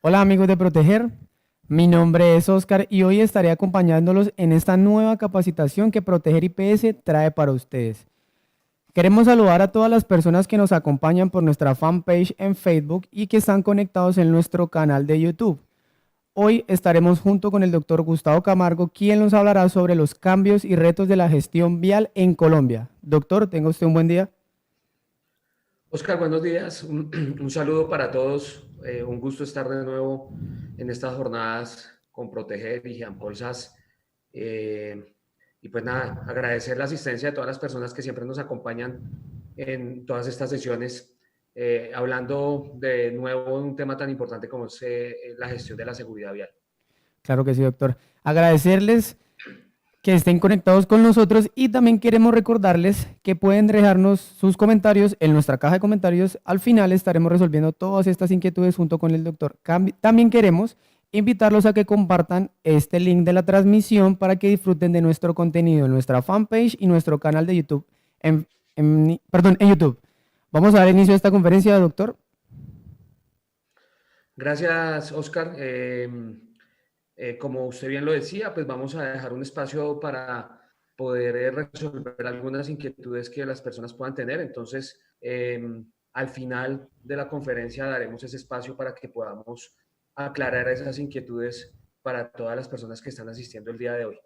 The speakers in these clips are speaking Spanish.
Hola amigos de Proteger, mi nombre es Oscar y hoy estaré acompañándolos en esta nueva capacitación que Proteger IPS trae para ustedes. Queremos saludar a todas las personas que nos acompañan por nuestra fanpage en Facebook y que están conectados en nuestro canal de YouTube. Hoy estaremos junto con el doctor Gustavo Camargo, quien nos hablará sobre los cambios y retos de la gestión vial en Colombia. Doctor, tenga usted un buen día. Oscar, buenos días. Un saludo para todos. Un gusto estar de nuevo en estas jornadas con Proteger y Jean Paul Sas. Eh, y pues nada, agradecer la asistencia de todas las personas que siempre nos acompañan en todas estas sesiones, hablando de nuevo de un tema tan importante como es la gestión de la seguridad vial. Claro que sí, doctor. Agradecerles que estén conectados con nosotros y también queremos recordarles que pueden dejarnos sus comentarios en nuestra caja de comentarios. Al final estaremos resolviendo todas estas inquietudes junto con el doctor. También queremos invitarlos a que compartan este link de la transmisión para que disfruten de nuestro contenido en nuestra fanpage y nuestro canal de YouTube. En YouTube. Vamos a dar inicio a esta conferencia, doctor. Gracias, Oscar. Como usted bien lo decía, pues vamos a dejar un espacio para poder resolver algunas inquietudes que las personas puedan tener. Entonces, al final de la conferencia daremos ese espacio para que podamos aclarar esas inquietudes para todas las personas que están asistiendo el día de hoy.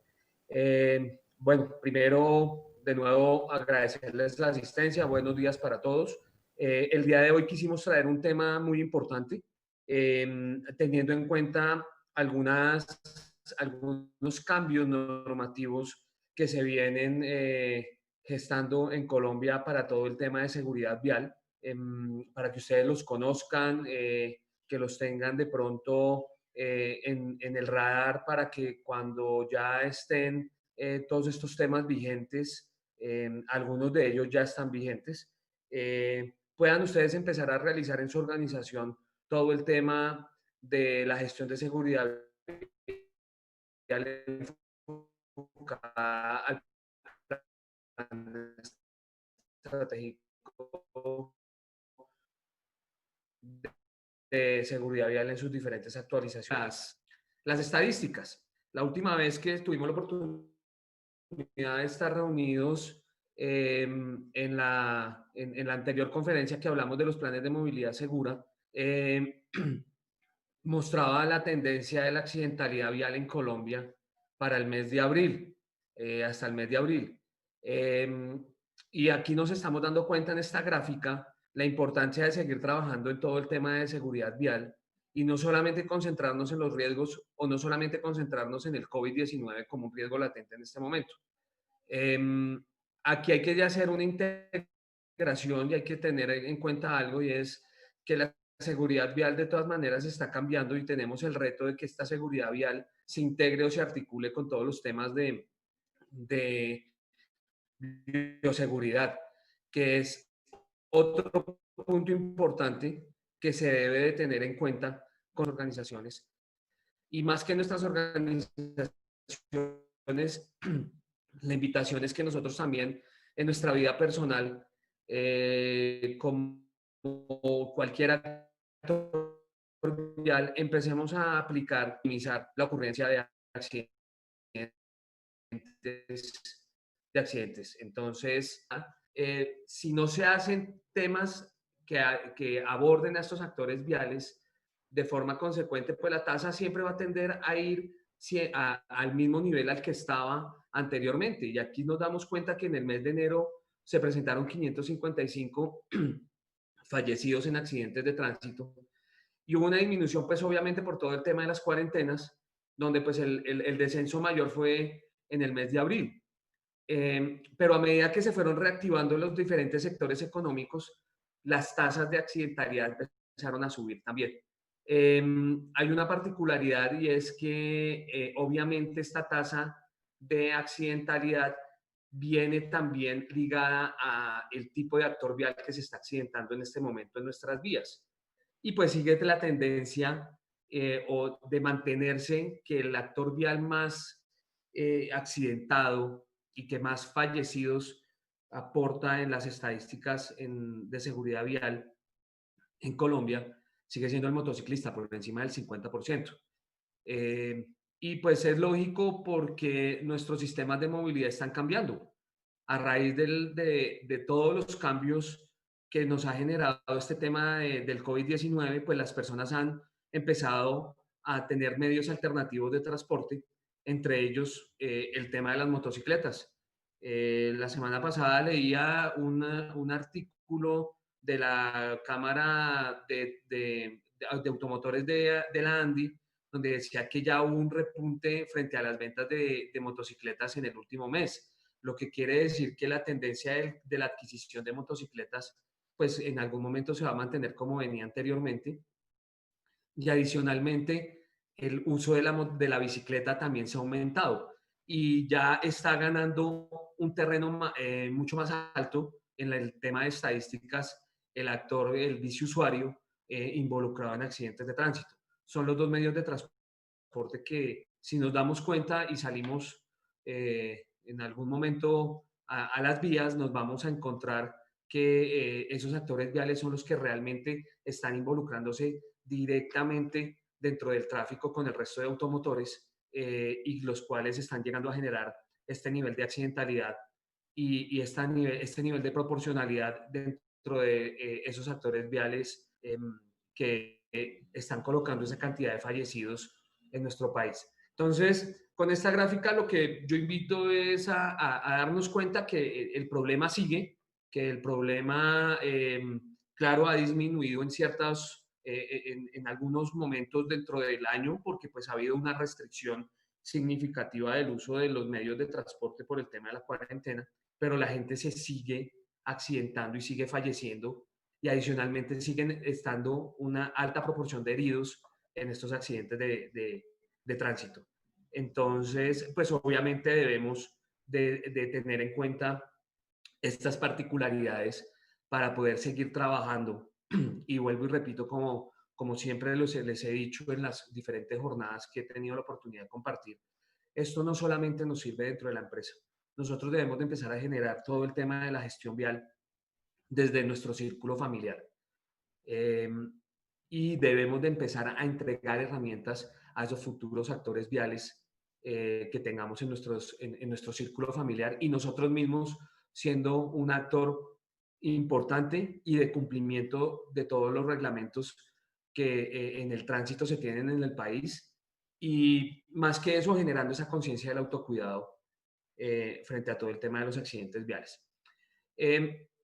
Bueno, primero, de nuevo, agradecerles la asistencia. Buenos días para todos. El día de hoy quisimos traer un tema muy importante, teniendo en cuenta algunos cambios normativos que se vienen gestando en Colombia para todo el tema de seguridad vial, para que ustedes los conozcan, que los tengan de pronto en el radar para que cuando ya estén todos estos temas vigentes, algunos de ellos ya están vigentes, puedan ustedes empezar a realizar en su organización todo el tema de la gestión de seguridad vial enfocada al plan estratégico de seguridad vial en sus diferentes actualizaciones. Las estadísticas. La última vez que tuvimos la oportunidad de estar reunidos en la anterior conferencia que hablamos de los planes de movilidad segura, mostraba la tendencia de la accidentalidad vial en Colombia para el mes de abril, hasta el mes de abril. Eh, y aquí nos estamos dando cuenta en esta gráfica la importancia de seguir trabajando en todo el tema de seguridad vial y no solamente concentrarnos en los riesgos o no solamente concentrarnos en el COVID-19 como un riesgo latente en este momento. Eh, Aquí hay que ya hacer una integración y hay que tener en cuenta algo, y es que la seguridad vial de todas maneras está cambiando y tenemos el reto de que esta seguridad vial se integre o se articule con todos los temas de bioseguridad, que es otro punto importante que se debe de tener en cuenta con organizaciones. Y más que nuestras organizaciones, la invitación es que nosotros también en nuestra vida personal, como cualquier actor vial, empecemos a aplicar, minimizar la ocurrencia accidentes, de accidentes. Entonces, si no se hacen temas que aborden a estos actores viales de forma consecuente, pues la tasa siempre va a tender a ir al mismo nivel al que estaba anteriormente. Y aquí nos damos cuenta que en el mes de enero se presentaron 555 fallecidos en accidentes de tránsito y hubo una disminución, pues obviamente por todo el tema de las cuarentenas, donde pues el descenso mayor fue en el mes de abril. Pero a medida que se fueron reactivando los diferentes sectores económicos, las tasas de accidentalidad empezaron a subir también. Hay una particularidad, y es que obviamente esta tasa de accidentalidad viene también ligada a el tipo de actor vial que se está accidentando en este momento en nuestras vías. Y pues sigue la tendencia o de mantenerse que el actor vial más accidentado y que más fallecidos aporta en las estadísticas de seguridad vial en Colombia sigue siendo el motociclista por encima del 50%. Y pues es lógico porque nuestros sistemas de movilidad están cambiando. A raíz de todos los cambios que nos ha generado este tema del COVID-19, pues las personas han empezado a tener medios alternativos de transporte, entre ellos el tema de las motocicletas. La semana pasada leía un artículo de la Cámara de Automotores de la ANDI, donde decía que ya hubo un repunte frente a las ventas de motocicletas en el último mes, lo que quiere decir que la tendencia de la adquisición de motocicletas, pues en algún momento se va a mantener como venía anteriormente. Y adicionalmente, el uso de la bicicleta también se ha aumentado y ya está ganando un terreno mucho más alto en el tema de estadísticas el actor, el biciusuario involucrado en accidentes de tránsito. Son los dos medios de transporte que, si nos damos cuenta y salimos en algún momento a las vías, nos vamos a encontrar que esos actores viales son los que realmente están involucrándose directamente dentro del tráfico con el resto de automotores y los cuales están llegando a generar este nivel de accidentalidad y este nivel de proporcionalidad dentro de esos actores viales que están colocando esa cantidad de fallecidos en nuestro país. Entonces, con esta gráfica lo que yo invito es a darnos cuenta que el problema sigue, que el problema, claro, ha disminuido en en algunos momentos dentro del año, porque pues ha habido una restricción significativa del uso de los medios de transporte por el tema de la cuarentena, pero la gente se sigue accidentando y sigue falleciendo y adicionalmente siguen estando una alta proporción de heridos en estos accidentes de tránsito. Entonces, pues obviamente debemos de tener en cuenta estas particularidades para poder seguir trabajando. Y vuelvo y repito, como siempre les he dicho en las diferentes jornadas que he tenido la oportunidad de compartir, esto no solamente nos sirve dentro de la empresa. Nosotros debemos de empezar a generar todo el tema de la gestión vial desde nuestro círculo familiar. Eh, y debemos de empezar a entregar herramientas a esos futuros actores viales que tengamos en nuestro círculo familiar y nosotros mismos siendo un actor importante y de cumplimiento de todos los reglamentos que en el tránsito se tienen en el país y más que eso generando esa conciencia del autocuidado frente a todo el tema de los accidentes viales.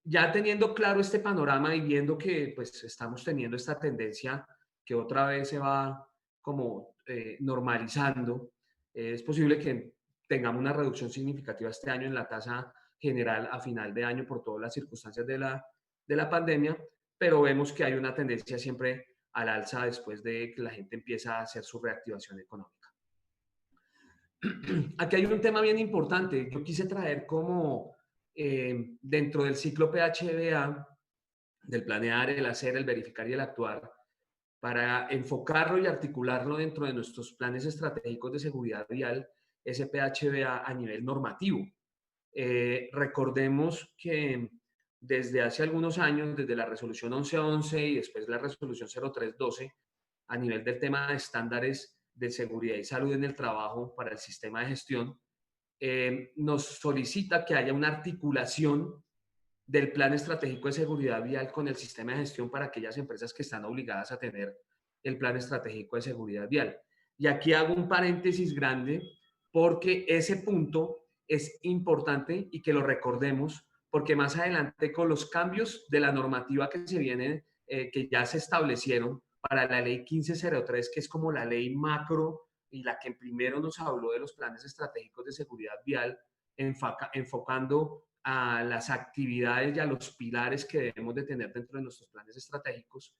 Ya teniendo claro este panorama y viendo que pues estamos teniendo esta tendencia que otra vez se va como normalizando, es posible que tengamos una reducción significativa este año en la tasa general a final de año por todas las circunstancias de la pandemia, pero vemos que hay una tendencia siempre al alza después de que la gente empieza a hacer su reactivación económica. Aquí hay un tema bien importante. Yo quise traer como dentro del ciclo PHBA, del planear, el hacer, el verificar y el actuar, para enfocarlo y articularlo dentro de nuestros planes estratégicos de seguridad vial, ese PHBA a nivel normativo. Recordemos que desde hace algunos años, desde la resolución 1111 y después la resolución 0312, a nivel del tema de estándares de seguridad y salud en el trabajo para el sistema de gestión, nos solicita que haya una articulación del plan estratégico de seguridad vial con el sistema de gestión para aquellas empresas que están obligadas a tener el plan estratégico de seguridad vial. Y aquí hago un paréntesis grande porque ese punto es importante y que lo recordemos porque más adelante con los cambios de la normativa que se vienen, que ya se establecieron para la ley 1503, que es como la ley macro y la que primero nos habló de los planes estratégicos de seguridad vial, enfocando a las actividades y a los pilares que debemos de tener dentro de nuestros planes estratégicos,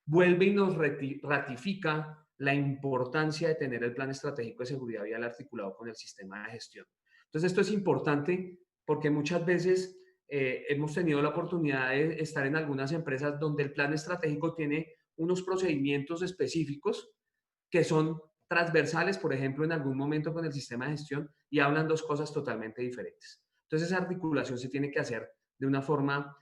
vuelve y nos ratifica la importancia de tener el plan estratégico de seguridad vial articulado con el sistema de gestión. Entonces, esto es importante porque muchas veces hemos tenido la oportunidad de estar en algunas empresas donde el plan estratégico tiene unos procedimientos específicos que son transversales, por ejemplo, en algún momento con el sistema de gestión y hablan dos cosas totalmente diferentes. Entonces, esa articulación se tiene que hacer de una forma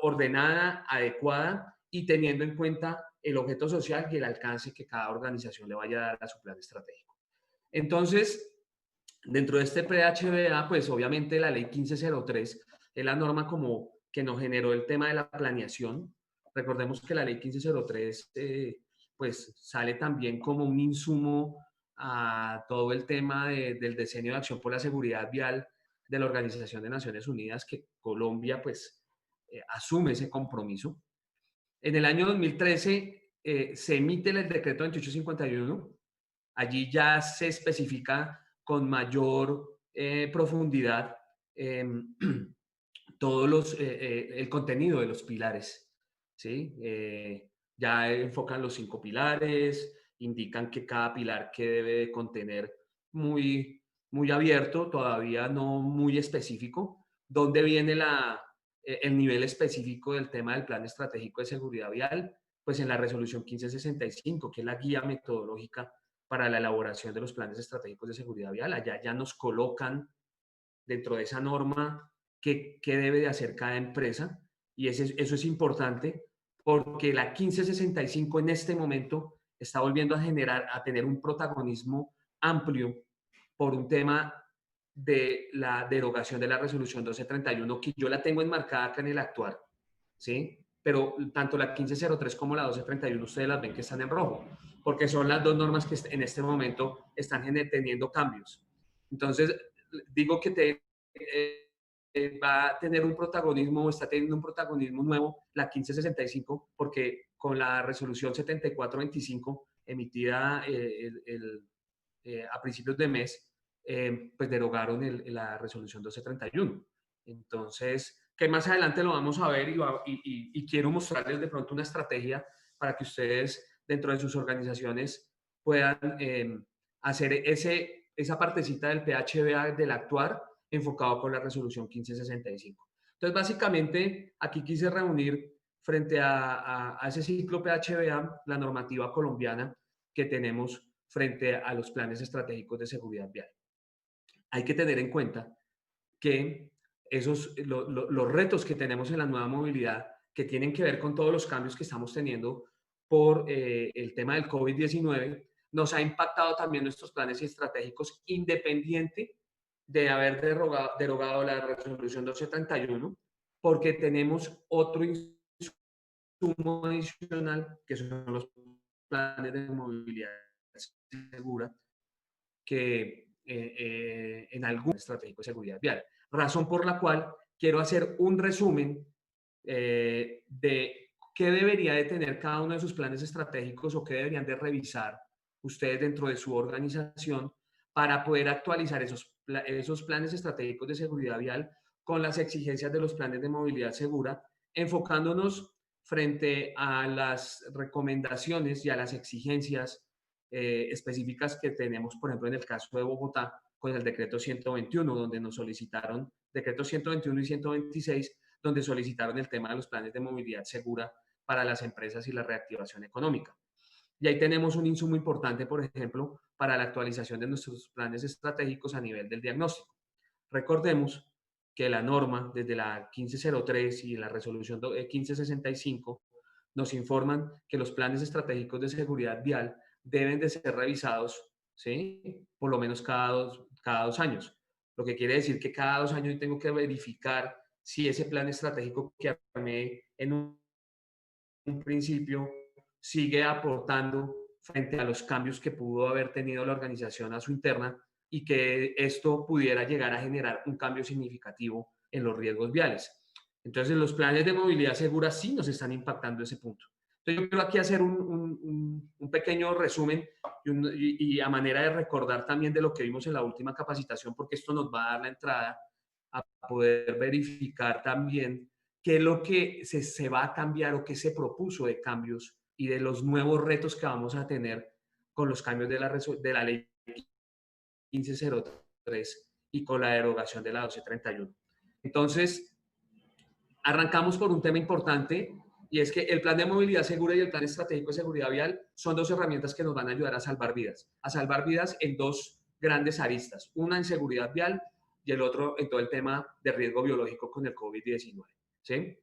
ordenada, adecuada y teniendo en cuenta el objeto social y el alcance que cada organización le vaya a dar a su plan estratégico. Entonces, dentro de este pre-HBA, pues obviamente la ley 1503 es la norma como que nos generó el tema de la planeación. Recordemos que la ley 1503 pues sale también como un insumo a todo el tema del diseño de acción por la seguridad vial de la Organización de Naciones Unidas, que Colombia pues asume ese compromiso. En el año 2013 se emite el decreto 2851. Allí ya se especifica con mayor profundidad el contenido de los pilares, ¿sí? Ya enfocan los 5 pilares, indican que cada pilar que debe de contener muy, muy abierto, todavía no muy específico, dónde viene el nivel específico del tema del Plan Estratégico de Seguridad Vial, pues en la resolución 1565, que es la guía metodológica para la elaboración de los planes estratégicos de seguridad vial. Allá ya nos colocan dentro de esa norma qué debe de hacer cada empresa, y eso es importante porque la 1565 en este momento está volviendo a tener un protagonismo amplio por un tema de la derogación de la resolución 1231, que yo la tengo enmarcada acá en el actuar, ¿sí? Pero tanto la 1503 como la 1231 ustedes las ven que están en rojo, porque son las dos normas que en este momento están teniendo cambios. Entonces, digo que va a tener un protagonismo, está teniendo un protagonismo nuevo la 1565, porque con la resolución 7425 emitida a principios de mes, pues derogaron la resolución 1231. Entonces, que más adelante lo vamos a ver y quiero mostrarles de pronto una estrategia para que ustedes dentro de sus organizaciones puedan hacer esa partecita del PHBA del actuar enfocado con la resolución 1565. Entonces, básicamente, aquí quise reunir frente a ese ciclo PHBA la normativa colombiana que tenemos frente a los planes estratégicos de seguridad vial. Hay que tener en cuenta que los retos que tenemos en la nueva movilidad, que tienen que ver con todos los cambios que estamos teniendo por el tema del COVID-19, nos ha impactado también nuestros planes estratégicos, independiente de haber derogado la resolución 1231, porque tenemos otro insumo adicional, que son los planes de movilidad segura, que en algún estratégico de seguridad vial. Razón por la cual quiero hacer un resumen de qué debería de tener cada uno de sus planes estratégicos o qué deberían de revisar ustedes dentro de su organización para poder actualizar esos planes estratégicos de seguridad vial con las exigencias de los planes de movilidad segura, enfocándonos frente a las recomendaciones y a las exigencias específicas que tenemos, por ejemplo, en el caso de Bogotá, con el decreto 121, donde nos solicitaron, decreto 121 y 126, donde solicitaron el tema de los planes de movilidad segura para las empresas y la reactivación económica. Y ahí tenemos un insumo importante, por ejemplo, para la actualización de nuestros planes estratégicos a nivel del diagnóstico. Recordemos que la norma, desde la 1503 y la resolución 1565, nos informan que los planes estratégicos de seguridad vial deben de ser revisados, ¿sí? Por lo menos cada dos años. Lo que quiere decir que cada 2 años tengo que verificar si ese plan estratégico que armé en un principio sigue aportando frente a los cambios que pudo haber tenido la organización a su interna y que esto pudiera llegar a generar un cambio significativo en los riesgos viales. Entonces, los planes de movilidad segura sí nos están impactando ese punto. Entonces, yo quiero aquí hacer un pequeño resumen y a manera de recordar también de lo que vimos en la última capacitación, porque esto nos va a dar la entrada a poder verificar también qué es lo que se va a cambiar o qué se propuso de cambios y de los nuevos retos que vamos a tener con los cambios de la ley 1503 y con la derogación de la 1231. Entonces, arrancamos por un tema importante y es que el plan de movilidad segura y el plan estratégico de seguridad vial son dos herramientas que nos van a ayudar a salvar vidas en dos grandes aristas, una en seguridad vial y el otro en todo el tema de riesgo biológico con el COVID-19. ¿Sí?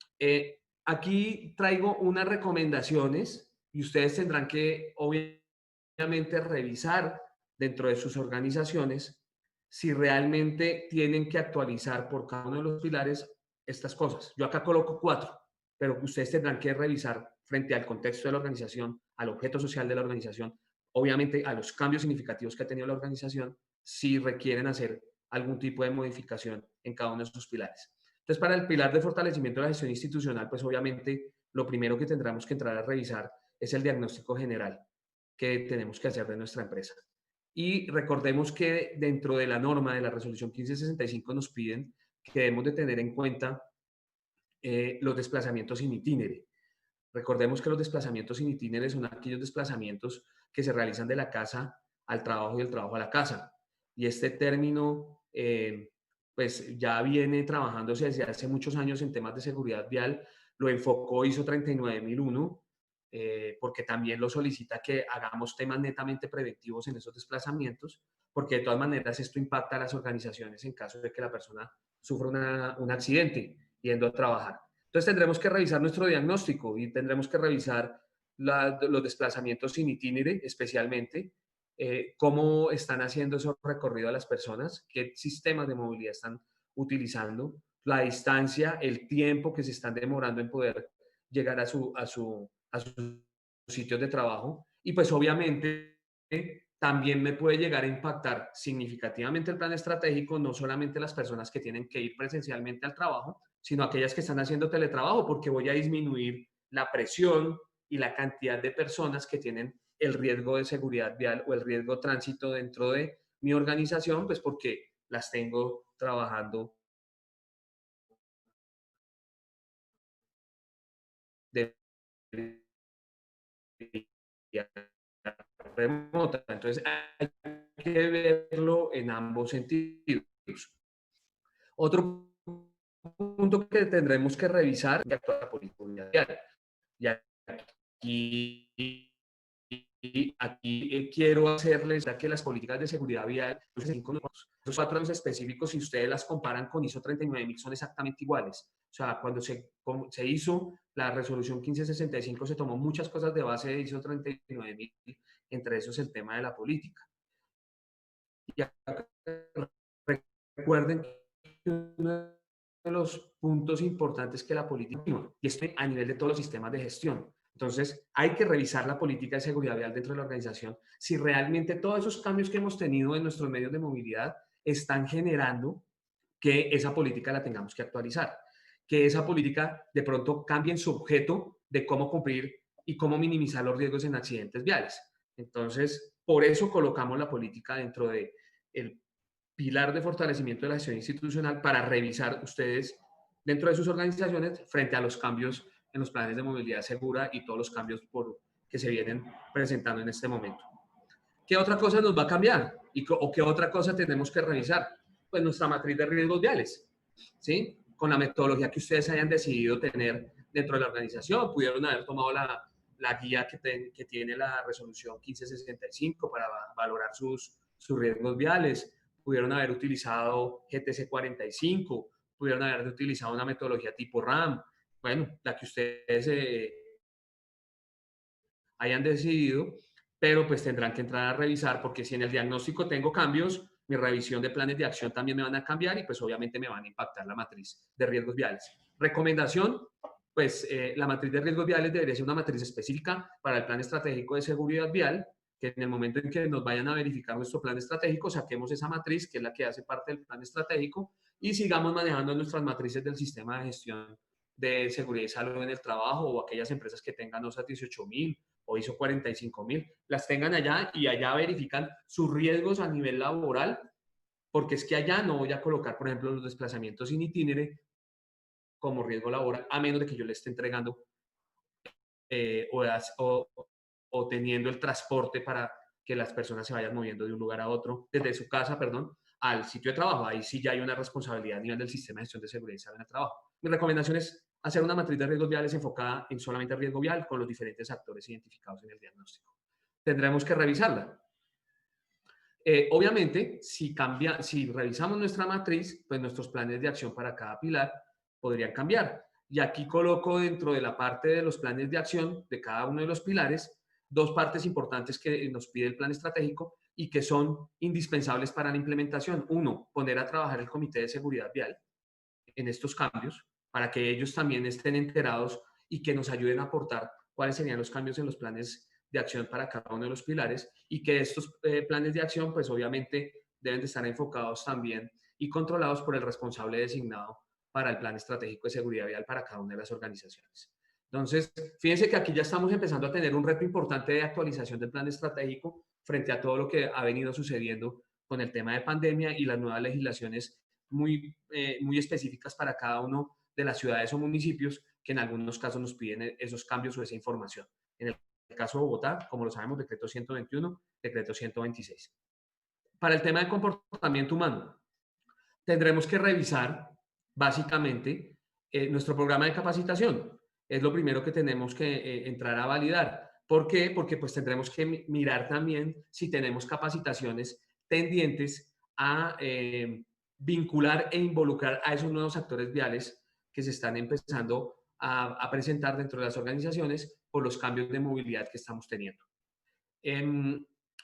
Aquí traigo unas recomendaciones y ustedes tendrán que, obviamente, revisar dentro de sus organizaciones si realmente tienen que actualizar por cada uno de los pilares estas cosas. Yo acá coloco 4, pero ustedes tendrán que revisar frente al contexto de la organización, al objeto social de la organización, obviamente a los cambios significativos que ha tenido la organización, si requieren hacer algún tipo de modificación en cada uno de sus pilares. Entonces, para el pilar de fortalecimiento de la gestión institucional, pues obviamente lo primero que tendremos que entrar a revisar es el diagnóstico general que tenemos que hacer de nuestra empresa. Y recordemos que dentro de la norma de la resolución 1565 nos piden que debemos de tener en cuenta los desplazamientos in itinere. Recordemos que los desplazamientos in itinere son aquellos desplazamientos que se realizan de la casa al trabajo y del trabajo a la casa. Y este término, pues ya viene trabajándose desde hace muchos años en temas de seguridad vial. Lo enfocó ISO 39001, porque también lo solicita que hagamos temas netamente preventivos en esos desplazamientos, porque de todas maneras esto impacta a las organizaciones en caso de que la persona sufra un accidente yendo a trabajar. Entonces tendremos que revisar nuestro diagnóstico y tendremos que revisar los desplazamientos in itinere, especialmente cómo están haciendo esos recorridos a las personas, qué sistemas de movilidad están utilizando, la distancia, el tiempo que se están demorando en poder llegar a sus sitios de trabajo. Y pues obviamente también me puede llegar a impactar significativamente el plan estratégico, no solamente las personas que tienen que ir presencialmente al trabajo, sino aquellas que están haciendo teletrabajo, porque voy a disminuir la presión y la cantidad de personas que tienen el riesgo de seguridad vial o el riesgo de tránsito dentro de mi organización, pues porque las tengo trabajando de remota. Entonces hay que verlo en ambos sentidos. Otro punto que tendremos que revisar es la política vial. Y aquí quiero hacerles, ya que las políticas de seguridad vial, los 4 años específicos, si ustedes las comparan con ISO 39000, son exactamente iguales. O sea, cuando se hizo la resolución 1565, se tomó muchas cosas de base de ISO 39000, entre esos el tema de la política. Y recuerden que uno de los puntos importantes que la política, y esto a nivel de todos los sistemas de gestión. Entonces, hay que revisar la política de seguridad vial dentro de la organización, si realmente todos esos cambios que hemos tenido en nuestros medios de movilidad están generando que esa política la tengamos que actualizar, que esa política de pronto cambie en su objeto de cómo cumplir y cómo minimizar los riesgos en accidentes viales. Entonces, por eso colocamos la política dentro del pilar de fortalecimiento de la gestión institucional, para revisar ustedes dentro de sus organizaciones frente a los cambios en los planes de movilidad segura y todos los cambios que se vienen presentando en este momento. ¿Qué otra cosa nos va a cambiar? ¿O qué otra cosa tenemos que revisar? Pues nuestra matriz de riesgos viales, ¿sí? Con la metodología que ustedes hayan decidido tener dentro de la organización. Pudieron haber tomado la guía que tiene la resolución 1565 para valorar sus riesgos viales. Pudieron haber utilizado GTC 45, pudieron haber utilizado una metodología tipo RAM. Bueno, la que ustedes hayan decidido, pero pues tendrán que entrar a revisar, porque si en el diagnóstico tengo cambios, mi revisión de planes de acción también me van a cambiar y pues obviamente me van a impactar la matriz de riesgos viales. Recomendación, pues la matriz de riesgos viales debería ser una matriz específica para el plan estratégico de seguridad vial, que en el momento en que nos vayan a verificar nuestro plan estratégico, saquemos esa matriz, que es la que hace parte del plan estratégico, y sigamos manejando nuestras matrices del sistema de gestión de seguridad y salud en el trabajo, o aquellas empresas que tengan OSA 18000 o ISO 45000, las tengan allá y allá verifican sus riesgos a nivel laboral, porque es que allá no voy a colocar, por ejemplo, los desplazamientos in itinere como riesgo laboral, a menos de que yo le esté entregando o teniendo el transporte para que las personas se vayan moviendo de un lugar a otro, desde su casa, perdón, al sitio de trabajo. Ahí sí ya hay una responsabilidad a nivel del sistema de gestión de seguridad y salud en el trabajo. Mi recomendación es hacer una matriz de riesgos viales enfocada en solamente el riesgo vial con los diferentes actores identificados en el diagnóstico. Tendremos que revisarla. Obviamente, si revisamos nuestra matriz, pues nuestros planes de acción para cada pilar podrían cambiar. Y aquí coloco dentro de la parte de los planes de acción de cada uno de los pilares dos partes importantes que nos pide el plan estratégico y que son indispensables para la implementación. Uno, poner a trabajar el Comité de Seguridad Vial en estos cambios para que ellos también estén enterados y que nos ayuden a aportar cuáles serían los cambios en los planes de acción para cada uno de los pilares y que estos planes de acción pues obviamente deben de estar enfocados también y controlados por el responsable designado para el plan estratégico de seguridad vial para cada una de las organizaciones. Entonces, fíjense que aquí ya estamos empezando a tener un reto importante de actualización del plan estratégico frente a todo lo que ha venido sucediendo con el tema de pandemia y las nuevas legislaciones muy específicas para cada uno de las ciudades o municipios que en algunos casos nos piden esos cambios o esa información. En el caso de Bogotá, como lo sabemos, decreto 121, decreto 126. Para el tema de comportamiento humano, tendremos que revisar básicamente nuestro programa de capacitación. Es lo primero que tenemos que entrar a validar. ¿Por qué? Porque pues tendremos que mirar también si tenemos capacitaciones tendientes a vincular e involucrar a esos nuevos actores viales que se están empezando a presentar dentro de las organizaciones por los cambios de movilidad que estamos teniendo.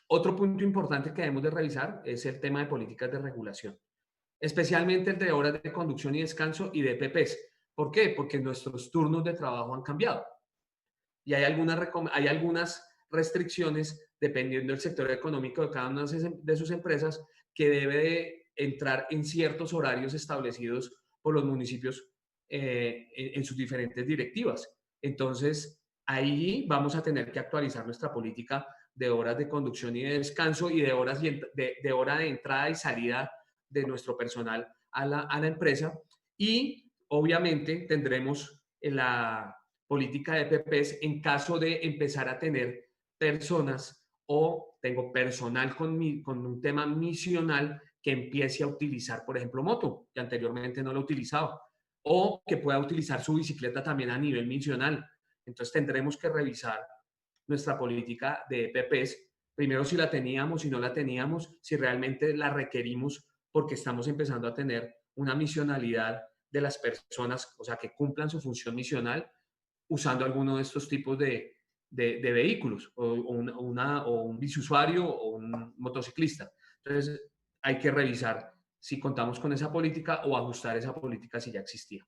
Otro punto importante que debemos de revisar es el tema de políticas de regulación, especialmente el de horas de conducción y descanso y de EPPs. ¿Por qué? Porque nuestros turnos de trabajo han cambiado y hay algunas restricciones dependiendo del sector económico de cada una de sus empresas que debe de entrar en ciertos horarios establecidos por los municipios en sus diferentes directivas. Entonces, ahí vamos a tener que actualizar nuestra política de horas de conducción y de descanso y de horas de hora de entrada y salida de nuestro personal a la empresa. Y obviamente tendremos la política de EPPs en caso de empezar a tener personas o tengo personal con un tema misional que empiece a utilizar, por ejemplo, moto, que anteriormente no lo utilizaba, o que pueda utilizar su bicicleta también a nivel misional. Entonces tendremos que revisar nuestra política de EPPs, primero si la teníamos, si no la teníamos, si realmente la requerimos porque estamos empezando a tener una misionalidad de las personas, o sea, que cumplan su función misional usando alguno de estos tipos de vehículos, o un biciusuario o un motociclista. Entonces, hay que revisar si contamos con esa política o ajustar esa política si ya existía.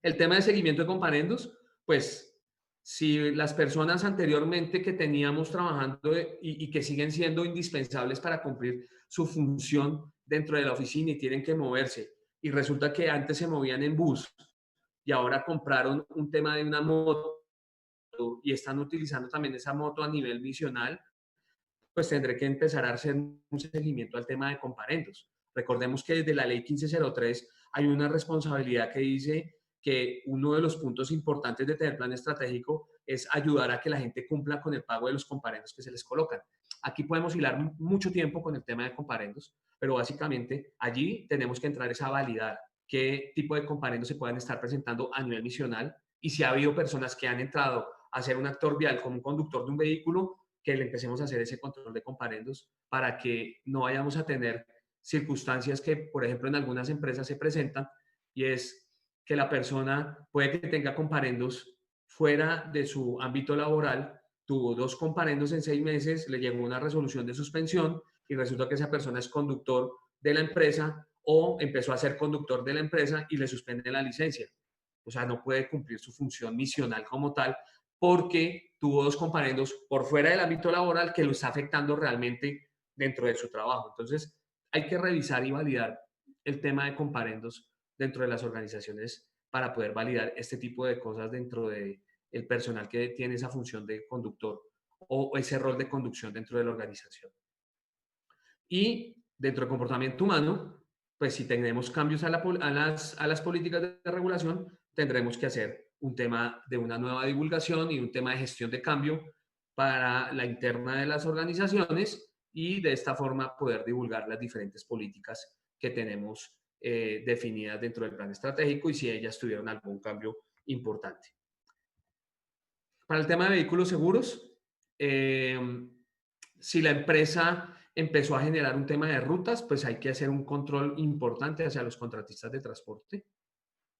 El tema de seguimiento de comparendos, pues si las personas anteriormente que teníamos trabajando y que siguen siendo indispensables para cumplir su función dentro de la oficina y tienen que moverse, y resulta que antes se movían en bus y ahora compraron un tema de una moto y están utilizando también esa moto a nivel misional, pues tendré que empezar a hacer un seguimiento al tema de comparendos. Recordemos que desde la ley 1503 hay una responsabilidad que dice que uno de los puntos importantes de tener plan estratégico es ayudar a que la gente cumpla con el pago de los comparendos que se les colocan. Aquí podemos hilar mucho tiempo con el tema de comparendos, pero básicamente allí tenemos que entrar a validar qué tipo de comparendos se pueden estar presentando a nivel misional y si ha habido personas que han entrado a ser un actor vial como un conductor de un vehículo, que le empecemos a hacer ese control de comparendos para que no vayamos a tener circunstancias que, por ejemplo, en algunas empresas se presentan y es que la persona puede que tenga comparendos fuera de su ámbito laboral, tuvo 2 comparendos en 6 meses, le llegó una resolución de suspensión y resulta que esa persona es conductor de la empresa o empezó a ser conductor de la empresa y le suspende la licencia. O sea, no puede cumplir su función misional como tal porque tuvo 2 comparendos por fuera del ámbito laboral que lo está afectando realmente dentro de su trabajo. Entonces, hay que revisar y validar el tema de comparendos dentro de las organizaciones para poder validar este tipo de cosas dentro del personal que tiene esa función de conductor o ese rol de conducción dentro de la organización. Y dentro del comportamiento humano, pues si tenemos cambios a las políticas de regulación, tendremos que hacer un tema de una nueva divulgación y un tema de gestión de cambio para la interna de las organizaciones y de esta forma poder divulgar las diferentes políticas que tenemos definidas dentro del plan estratégico y si ellas tuvieron algún cambio importante. Para el tema de vehículos seguros, si la empresa empezó a generar un tema de rutas, pues hay que hacer un control importante hacia los contratistas de transporte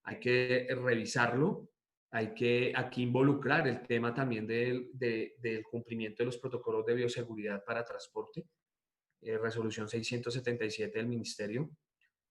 hay que revisarlo, hay que aquí involucrar el tema también del cumplimiento de los protocolos de bioseguridad para transporte, resolución 677 del Ministerio,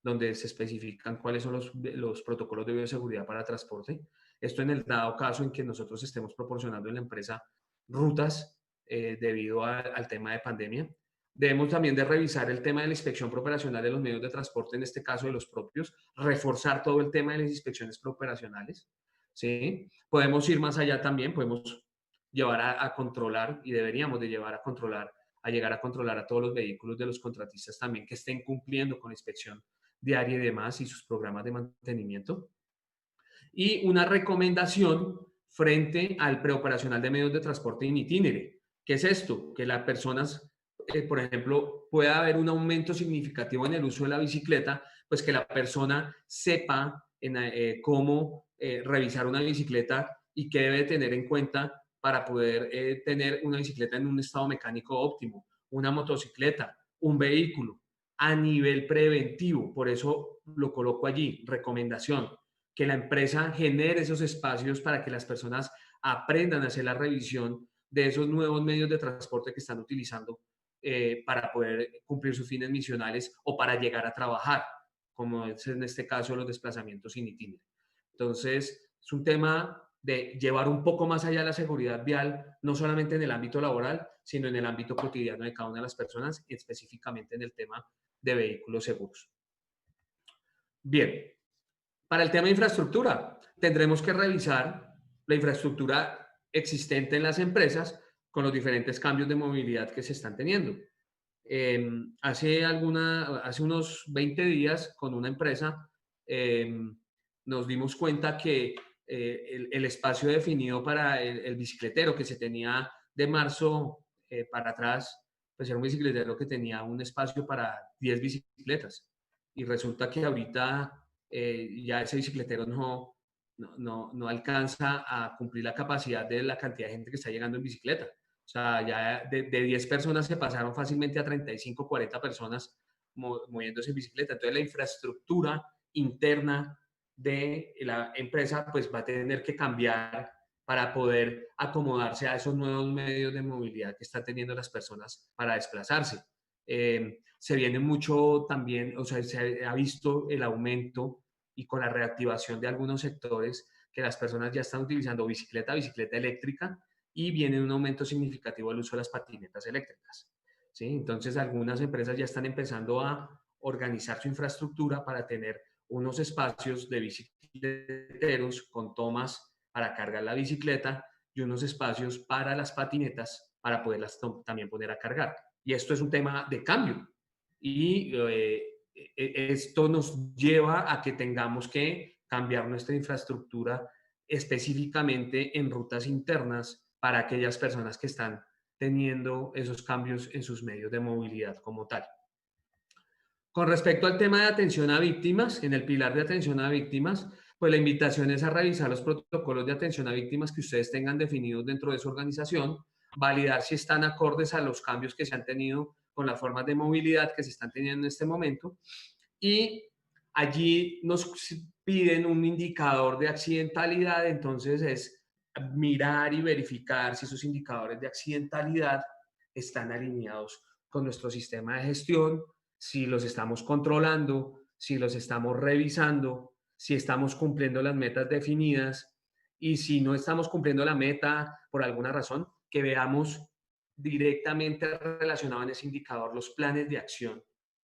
donde se especifican cuáles son los protocolos de bioseguridad para transporte. Esto en el dado caso en que nosotros estemos proporcionando en la empresa rutas debido al tema de pandemia. Debemos también de revisar el tema de la inspección preoperacional de los medios de transporte, en este caso de los propios, reforzar todo el tema de las inspecciones preoperacionales. ¿Sí? Podemos ir más allá también, podemos llevar a controlar y deberíamos de llevar a controlar, a llegar a controlar a todos los vehículos de los contratistas también que estén cumpliendo con la inspección diaria y demás y sus programas de mantenimiento. Y una recomendación frente al preoperacional de medios de transporte in itinere. ¿Qué es esto? Que las personas, por ejemplo, pueda haber un aumento significativo en el uso de la bicicleta, pues que la persona sepa cómo revisar una bicicleta y qué debe tener en cuenta para poder tener una bicicleta en un estado mecánico óptimo, una motocicleta, un vehículo, a nivel preventivo. Por eso lo coloco allí, recomendación, que la empresa genere esos espacios para que las personas aprendan a hacer la revisión de esos nuevos medios de transporte que están utilizando para poder cumplir sus fines misionales o para llegar a trabajar, como es en este caso los desplazamientos in itinere. Entonces, es un tema de llevar un poco más allá la seguridad vial, no solamente en el ámbito laboral, sino en el ámbito cotidiano de cada una de las personas, y específicamente en el tema de vehículos seguros. Bien, para el tema de infraestructura, tendremos que revisar la infraestructura existente en las empresas con los diferentes cambios de movilidad que se están teniendo. Hace unos 20 días con una empresa nos dimos cuenta que el espacio definido para el bicicletero que se tenía de marzo para atrás, pues era un bicicletero que tenía un espacio para 10 bicicletas. Y resulta que ahorita ya ese bicicletero no alcanza a cumplir la capacidad de la cantidad de gente que está llegando en bicicleta. O sea, ya de 10 personas se pasaron fácilmente a 35, 40 personas moviéndose en bicicleta. Entonces, la infraestructura interna de la empresa pues va a tener que cambiar para poder acomodarse a esos nuevos medios de movilidad que están teniendo las personas para desplazarse. Se viene mucho también, o sea, se ha visto el aumento y con la reactivación de algunos sectores que las personas ya están utilizando bicicleta eléctrica, y viene un aumento significativo del uso de las patinetas eléctricas. ¿Sí? Entonces, algunas empresas ya están empezando a organizar su infraestructura para tener unos espacios de bicicleteros con tomas para cargar la bicicleta y unos espacios para las patinetas para poderlas también poner a cargar. Y esto es un tema de cambio. Y esto nos lleva a que tengamos que cambiar nuestra infraestructura específicamente en rutas internas para aquellas personas que están teniendo esos cambios en sus medios de movilidad como tal. Con respecto al tema de atención a víctimas, en el pilar de atención a víctimas, pues la invitación es a revisar los protocolos de atención a víctimas que ustedes tengan definidos dentro de su organización, validar si están acordes a los cambios que se han tenido con las formas de movilidad que se están teniendo en este momento, y allí nos piden un indicador de accidentalidad. Entonces es mirar y verificar si esos indicadores de accidentalidad están alineados con nuestro sistema de gestión, si los estamos controlando, si los estamos revisando, si estamos cumpliendo las metas definidas, y si no estamos cumpliendo la meta por alguna razón, que veamos directamente relacionado en ese indicador los planes de acción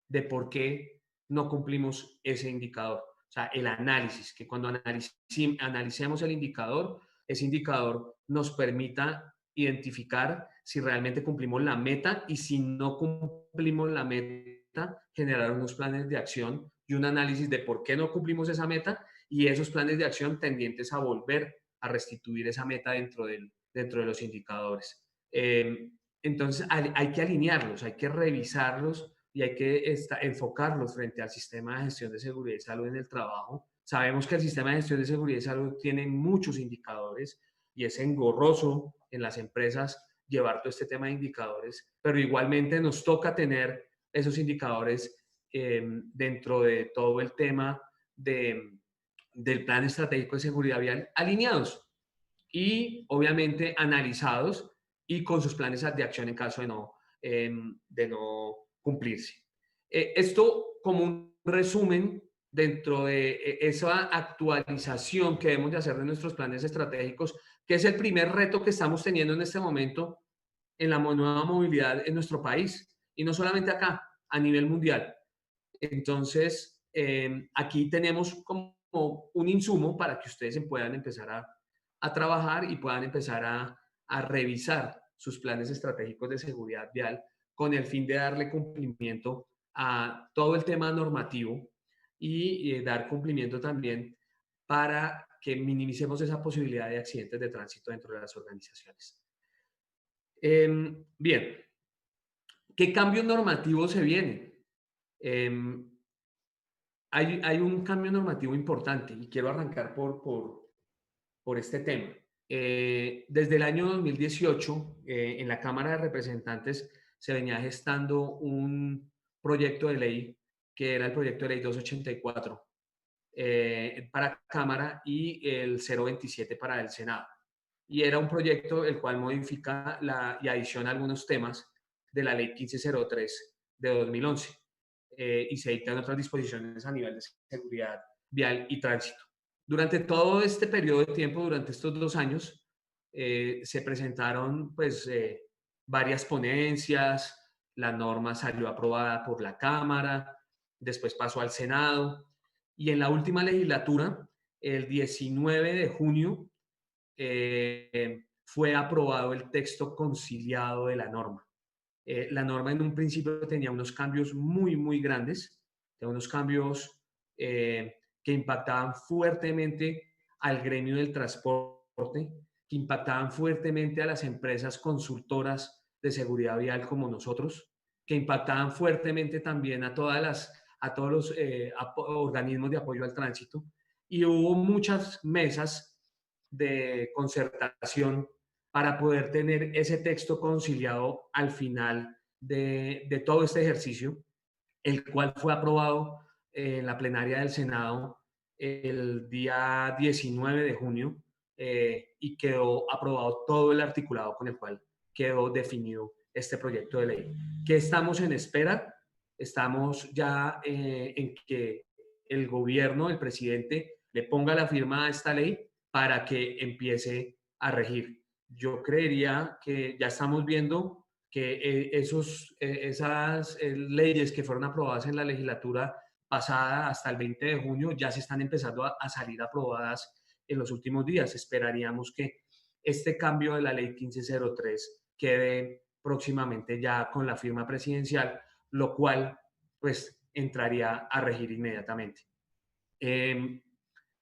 de por qué no cumplimos ese indicador. O sea, el análisis, que cuando analicemos el indicador, ese indicador nos permita identificar si realmente cumplimos la meta, y si no cumplimos la meta, generar unos planes de acción y un análisis de por qué no cumplimos esa meta, y esos planes de acción tendientes a volver a restituir esa meta dentro de los indicadores. Entonces, hay que alinearlos, hay que revisarlos y hay que enfocarlos frente al sistema de gestión de seguridad y salud en el trabajo. Sabemos que el sistema de gestión de seguridad y salud tiene muchos indicadores y es engorroso en las empresas llevar todo este tema de indicadores, pero igualmente nos toca tener esos indicadores dentro de todo el tema de del Plan Estratégico de Seguridad Vial alineados y obviamente analizados y con sus planes de acción en caso de no cumplirse. Esto como un resumen dentro de esa actualización que debemos de hacer de nuestros planes estratégicos, que es el primer reto que estamos teniendo en este momento en la nueva movilidad en nuestro país, y no solamente acá, a nivel mundial. Entonces, aquí tenemos como un insumo para que ustedes puedan empezar a trabajar y puedan empezar a revisar sus planes estratégicos de seguridad vial con el fin de darle cumplimiento a todo el tema normativo y dar cumplimiento también para que minimicemos esa posibilidad de accidentes de tránsito dentro de las organizaciones. Bien, ¿qué cambios normativos se vienen? Hay un cambio normativo importante y quiero arrancar por este tema. Desde el año 2018, en la Cámara de Representantes se venía gestando un proyecto de ley que era el proyecto de ley 284 para Cámara y el 027 para el Senado. Y era un proyecto el cual modifica y adiciona algunos temas de la ley 1503 de 2011 y se dictan otras disposiciones a nivel de seguridad vial y tránsito. Durante todo este periodo de tiempo, durante estos 2 años, se presentaron pues varias ponencias, la norma salió aprobada por la Cámara, después pasó al Senado y en la última legislatura, el 19 de junio, fue aprobado el texto conciliado de la norma. La norma en un principio tenía unos cambios muy grandes, tenía unos cambios que impactaban fuertemente al gremio del transporte, que impactaban fuertemente a las empresas consultoras de seguridad vial como nosotros, que impactaban fuertemente también a todos los organismos de apoyo al tránsito. Y hubo muchas mesas de concertación para poder tener ese texto conciliado al final de todo este ejercicio, el cual fue aprobado en la plenaria del Senado el día 19 de junio y quedó aprobado todo el articulado con el cual quedó definido este proyecto de ley. ¿Qué estamos en espera? Estamos ya en que el gobierno, el presidente, le ponga la firma a esta ley para que empiece a regir. Yo creería que ya estamos viendo que esas leyes que fueron aprobadas en la legislatura pasada hasta el 20 de junio ya se están empezando a salir aprobadas en los últimos días. Esperaríamos que este cambio de la ley 1503 quede próximamente ya con la firma presidencial, lo cual pues entraría a regir inmediatamente.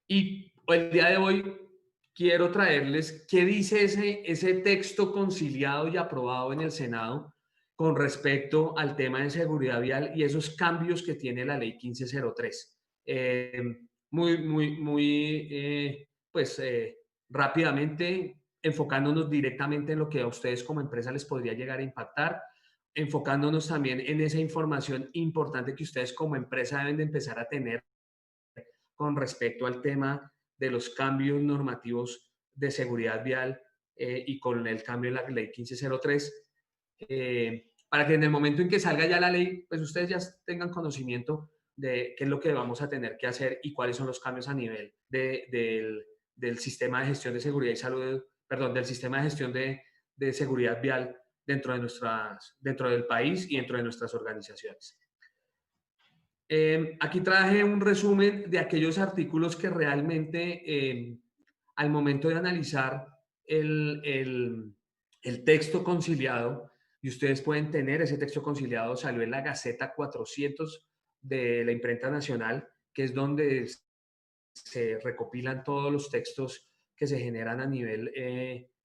Y el día de hoy quiero traerles qué dice ese texto conciliado y aprobado en el Senado con respecto al tema de seguridad vial y esos cambios que tiene la ley 1503. Rápidamente, enfocándonos directamente en lo que a ustedes como empresa les podría llegar a impactar, enfocándonos también en esa información importante que ustedes como empresa deben de empezar a tener con respecto al tema de los cambios normativos de seguridad vial y con el cambio en la ley 1503, para que en el momento en que salga ya la ley, pues ustedes ya tengan conocimiento de qué es lo que vamos a tener que hacer y cuáles son los cambios a nivel del sistema de gestión de seguridad y salud, perdón, del sistema de gestión de seguridad vial dentro del país y dentro de nuestras organizaciones. Aquí traje un resumen de aquellos artículos que realmente al momento de analizar el texto conciliado, y ustedes pueden tener ese texto conciliado, salió en la Gaceta 400 de la Imprenta Nacional, que es donde se recopilan todos los textos que se generan a nivel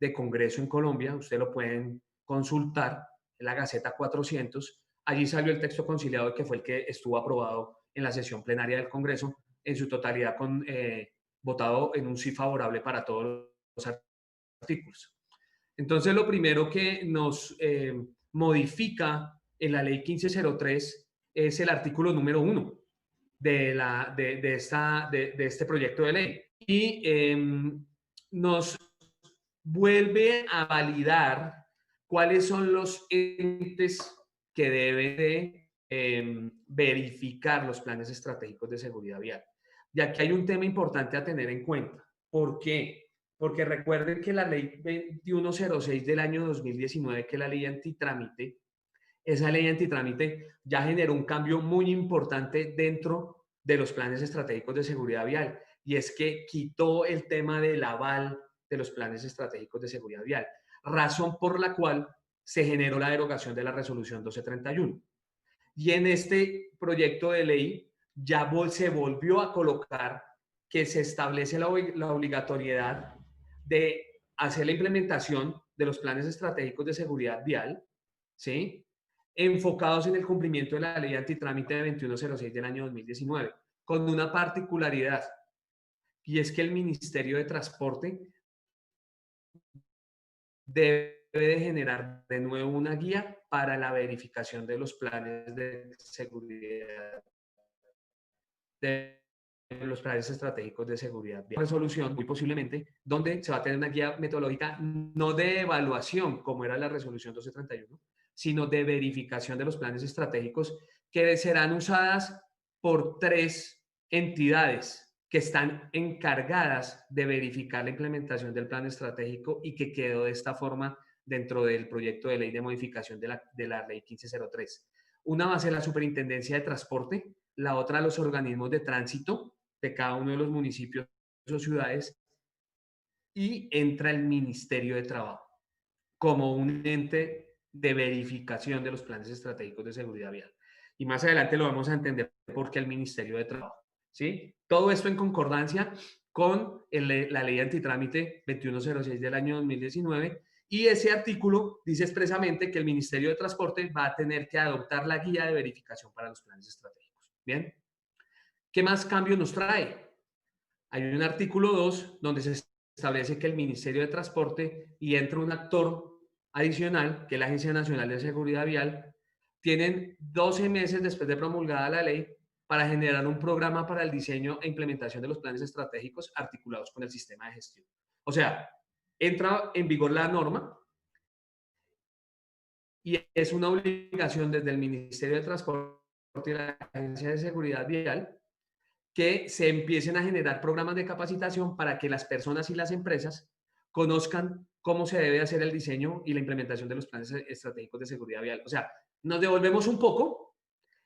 de Congreso en Colombia. Ustedes lo pueden consultar en la Gaceta 400. Allí salió el texto conciliado que fue el que estuvo aprobado en la sesión plenaria del Congreso en su totalidad, votado en un sí favorable para todos los artículos. Entonces, lo primero que nos modifica en la ley 1503 es el artículo número 1. de este proyecto de ley. Y nos vuelve a validar cuáles son los entes que deben de verificar los planes estratégicos de seguridad vial. Y aquí hay un tema importante a tener en cuenta. ¿Por qué? Porque recuerden que la ley 2106 del año 2019, que es la ley antitrámite, esa ley antitrámite ya generó un cambio muy importante dentro de los planes estratégicos de seguridad vial, y es que quitó el tema del aval de los planes estratégicos de seguridad vial, razón por la cual se generó la derogación de la resolución 1231. Y en este proyecto de ley ya se volvió a colocar que se establece la obligatoriedad de hacer la implementación de los planes estratégicos de seguridad vial, ¿sí?, enfocados en el cumplimiento de la ley antitrámite de 2106 del año 2019, con una particularidad, y es que el Ministerio de Transporte debe de generar de nuevo una guía para la verificación de los planes de seguridad, de los planes estratégicos de seguridad. Resolución, muy posiblemente, donde se va a tener una guía metodológica no de evaluación, como era la resolución 1231, sino de verificación de los planes estratégicos, que serán usadas por 3 entidades que están encargadas de verificar la implementación del plan estratégico y que quedó de esta forma dentro del proyecto de ley de modificación de la ley 1503. Una va a ser la Superintendencia de Transporte, la otra los organismos de tránsito de cada uno de los municipios o ciudades, y entra el Ministerio de Trabajo como un ente de verificación de los planes estratégicos de seguridad vial. Y más adelante lo vamos a entender por qué el Ministerio de Trabajo. ¿Sí? Todo esto en concordancia con la ley antitrámite 2106 del año 2019, y ese artículo dice expresamente que el Ministerio de Transporte va a tener que adoptar la guía de verificación para los planes estratégicos. Bien, ¿qué más cambios nos trae? Hay un artículo 2 donde se establece que el Ministerio de Transporte y entra un actor adicional, que es la Agencia Nacional de Seguridad Vial, tienen 12 meses después de promulgada la ley para generar un programa para el diseño e implementación de los planes estratégicos articulados con el sistema de gestión. O sea, entra en vigor la norma y es una obligación desde el Ministerio de Transporte y la Agencia de Seguridad Vial que se empiecen a generar programas de capacitación para que las personas y las empresas conozcan cómo se debe hacer el diseño y la implementación de los planes estratégicos de seguridad vial. O sea, nos devolvemos un poco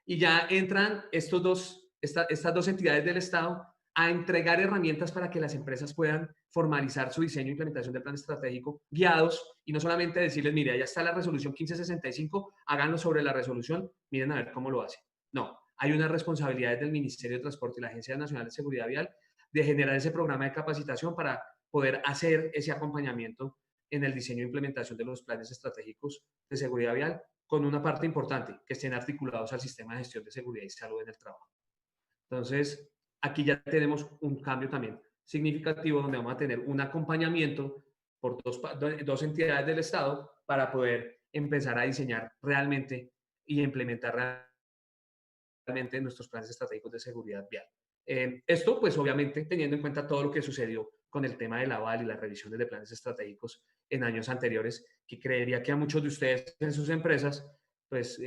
y ya entran estas dos entidades del Estado a entregar herramientas para que las empresas puedan formalizar su diseño e implementación del plan estratégico guiados, y no solamente decirles, mire, ya está la resolución 1565, háganlo sobre la resolución, miren a ver cómo lo hacen. No, hay unas responsabilidades del Ministerio de Transporte y la Agencia Nacional de Seguridad Vial de generar ese programa de capacitación para poder hacer ese acompañamiento en el diseño e implementación de los planes estratégicos de seguridad vial, con una parte importante, que estén articulados al sistema de gestión de seguridad y salud en el trabajo. Entonces, aquí ya tenemos un cambio también significativo, donde vamos a tener un acompañamiento por dos entidades del Estado para poder empezar a diseñar realmente y implementar realmente nuestros planes estratégicos de seguridad vial. Esto, pues obviamente, teniendo en cuenta todo lo que sucedió con el tema del aval y las revisiones de planes estratégicos en años anteriores, que creería que a muchos de ustedes en sus empresas, pues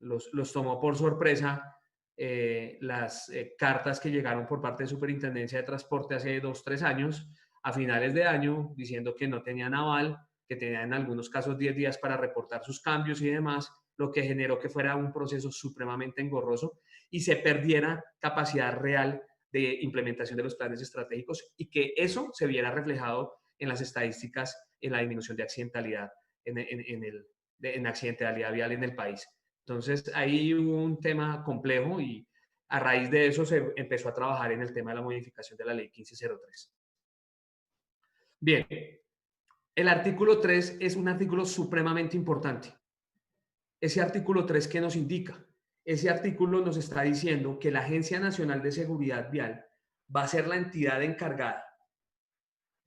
los tomó por sorpresa las cartas que llegaron por parte de Superintendencia de Transporte hace 2-3 años, a finales de año, diciendo que no tenían aval, que tenían en algunos casos 10 días para reportar sus cambios y demás, lo que generó que fuera un proceso supremamente engorroso y se perdiera capacidad real de implementación de los planes estratégicos, y que eso se viera reflejado en las estadísticas, en la disminución de accidentalidad, en accidentalidad vial en el país. Entonces, ahí hubo un tema complejo y a raíz de eso se empezó a trabajar en el tema de la modificación de la ley 1503. Bien, el artículo 3 es un artículo supremamente importante. Ese artículo 3, ¿qué nos indica? Ese artículo nos está diciendo que la Agencia Nacional de Seguridad Vial va a ser la entidad encargada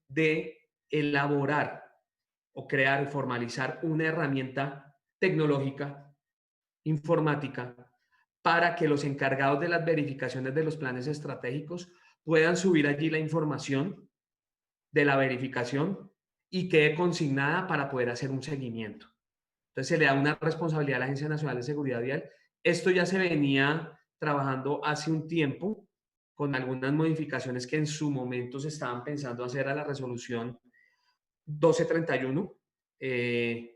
de elaborar o crear y formalizar una herramienta tecnológica, informática, para que los encargados de las verificaciones de los planes estratégicos puedan subir allí la información de la verificación y quede consignada para poder hacer un seguimiento. Entonces se le da una responsabilidad a la Agencia Nacional de Seguridad Vial. Esto ya se venía trabajando hace un tiempo con algunas modificaciones que en su momento se estaban pensando hacer a la resolución 1231,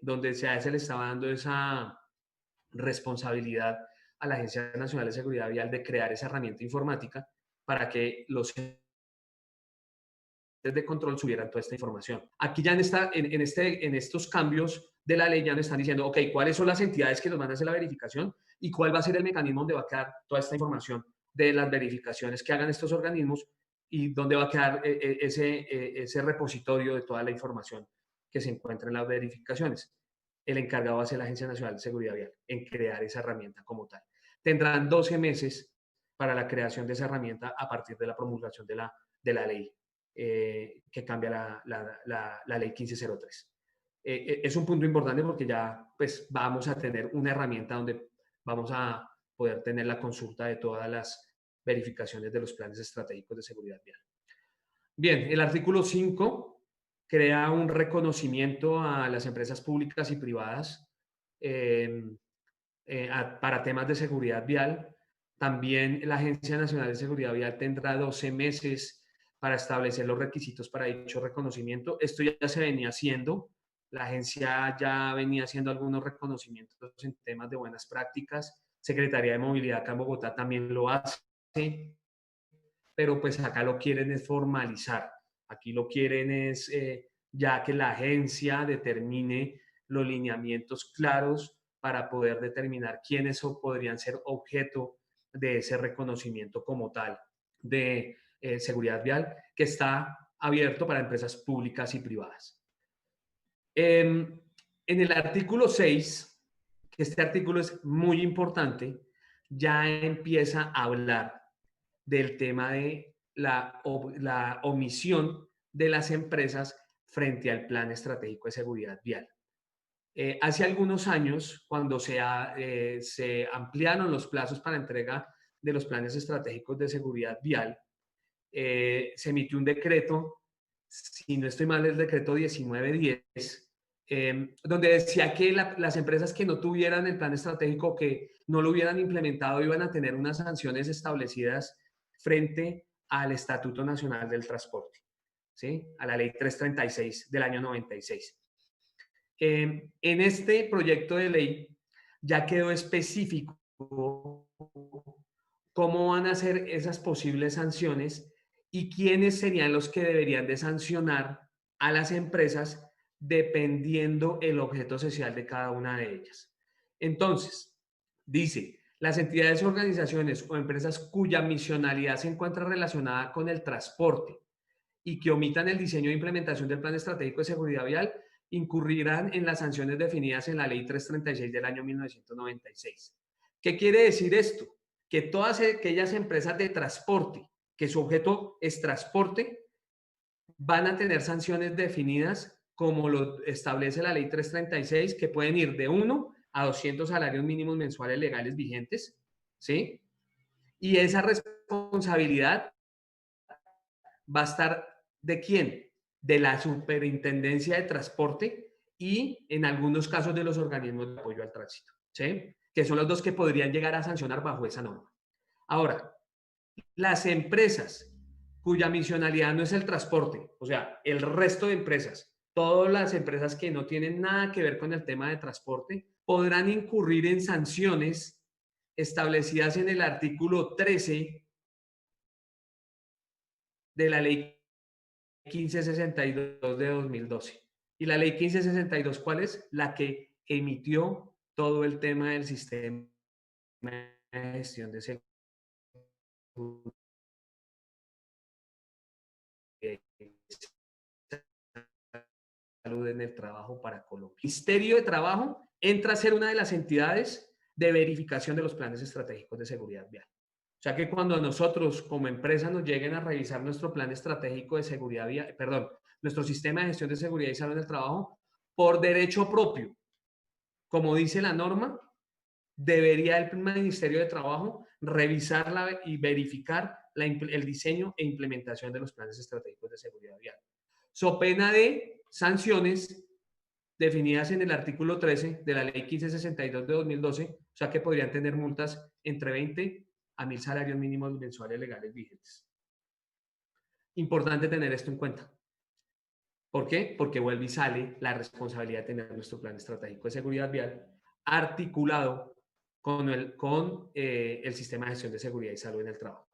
donde se le estaba dando esa responsabilidad a la Agencia Nacional de Seguridad Vial de crear esa herramienta informática para que los de control subieran toda esta información. Aquí ya en estos cambios de la ley ya nos están diciendo, ok, ¿cuáles son las entidades que nos van a hacer la verificación y cuál va a ser el mecanismo donde va a quedar toda esta información de las verificaciones que hagan estos organismos y dónde va a quedar ese repositorio de toda la información que se encuentra en las verificaciones? El encargado va a ser la Agencia Nacional de Seguridad Vial en crear esa herramienta como tal. Tendrán 12 meses para la creación de esa herramienta a partir de la promulgación de la ley que cambia la ley 1503. Es un punto importante porque ya pues vamos a tener una herramienta donde vamos a poder tener la consulta de todas las verificaciones de los planes estratégicos de seguridad vial. Bien, el artículo 5 crea un reconocimiento a las empresas públicas y privadas para temas de seguridad vial. También la Agencia Nacional de Seguridad Vial tendrá 12 meses para establecer los requisitos para dicho reconocimiento. Esto ya se venía haciendo. La agencia ya venía haciendo algunos reconocimientos en temas de buenas prácticas. Secretaría de Movilidad acá en Bogotá también lo hace, pero pues acá lo quieren es formalizar. Aquí lo quieren es ya que la agencia determine los lineamientos claros para poder determinar quiénes podrían ser objeto de ese reconocimiento como tal de seguridad vial, que está abierto para empresas públicas y privadas. En el artículo 6, que este artículo es muy importante, ya empieza a hablar del tema de la omisión de las empresas frente al Plan Estratégico de Seguridad Vial. Hace algunos años, cuando se ampliaron los plazos para entrega de los planes estratégicos de seguridad vial, se emitió un decreto, si no estoy mal, el decreto 1910, donde decía que las empresas que no tuvieran el plan estratégico, que no lo hubieran implementado, iban a tener unas sanciones establecidas frente al Estatuto Nacional del Transporte, ¿sí? A la Ley 336 del año 96. En este proyecto de ley ya quedó específico cómo van a ser esas posibles sanciones y quiénes serían los que deberían de sancionar a las empresas dependiendo el objeto social de cada una de ellas. Entonces, dice, las entidades, organizaciones o empresas cuya misionalidad se encuentra relacionada con el transporte y que omitan el diseño e implementación del Plan Estratégico de Seguridad Vial incurrirán en las sanciones definidas en la Ley 336 del año 1996. ¿Qué quiere decir esto? Que todas aquellas empresas de transporte, que su objeto es transporte, van a tener sanciones definidas como lo establece la Ley 336, que pueden ir de 1 a 200 salarios mínimos mensuales legales vigentes, ¿sí? Y esa responsabilidad va a estar ¿de quién? De la Superintendencia de Transporte y en algunos casos de los organismos de apoyo al tránsito, ¿sí? Que son los dos que podrían llegar a sancionar bajo esa norma. Ahora, las empresas cuya misionalidad no es el transporte, o sea, el resto de empresas, todas las empresas que no tienen nada que ver con el tema de transporte, podrán incurrir en sanciones establecidas en el artículo 13 de la Ley 1562 de 2012. ¿Y la Ley 1562 cuál es? La que emitió todo el tema del sistema de gestión de seguridad salud en el trabajo para Colombia. El Ministerio de Trabajo entra a ser una de las entidades de verificación de los planes estratégicos de seguridad vial. O sea que cuando a nosotros como empresa nos lleguen a revisar nuestro plan estratégico de seguridad vial, perdón, nuestro sistema de gestión de seguridad y salud en el trabajo, por derecho propio, como dice la norma, debería el Ministerio de Trabajo revisar y verificar el diseño e implementación de los planes estratégicos de seguridad vial. So pena de sanciones definidas en el artículo 13 de la ley 1562 de 2012, o sea que podrían tener multas entre 20 a 1.000 salarios mínimos mensuales legales vigentes. Importante tener esto en cuenta. ¿Por qué? Porque vuelve y sale la responsabilidad de tener nuestro plan estratégico de seguridad vial articulado con el sistema de gestión de seguridad y salud en el trabajo.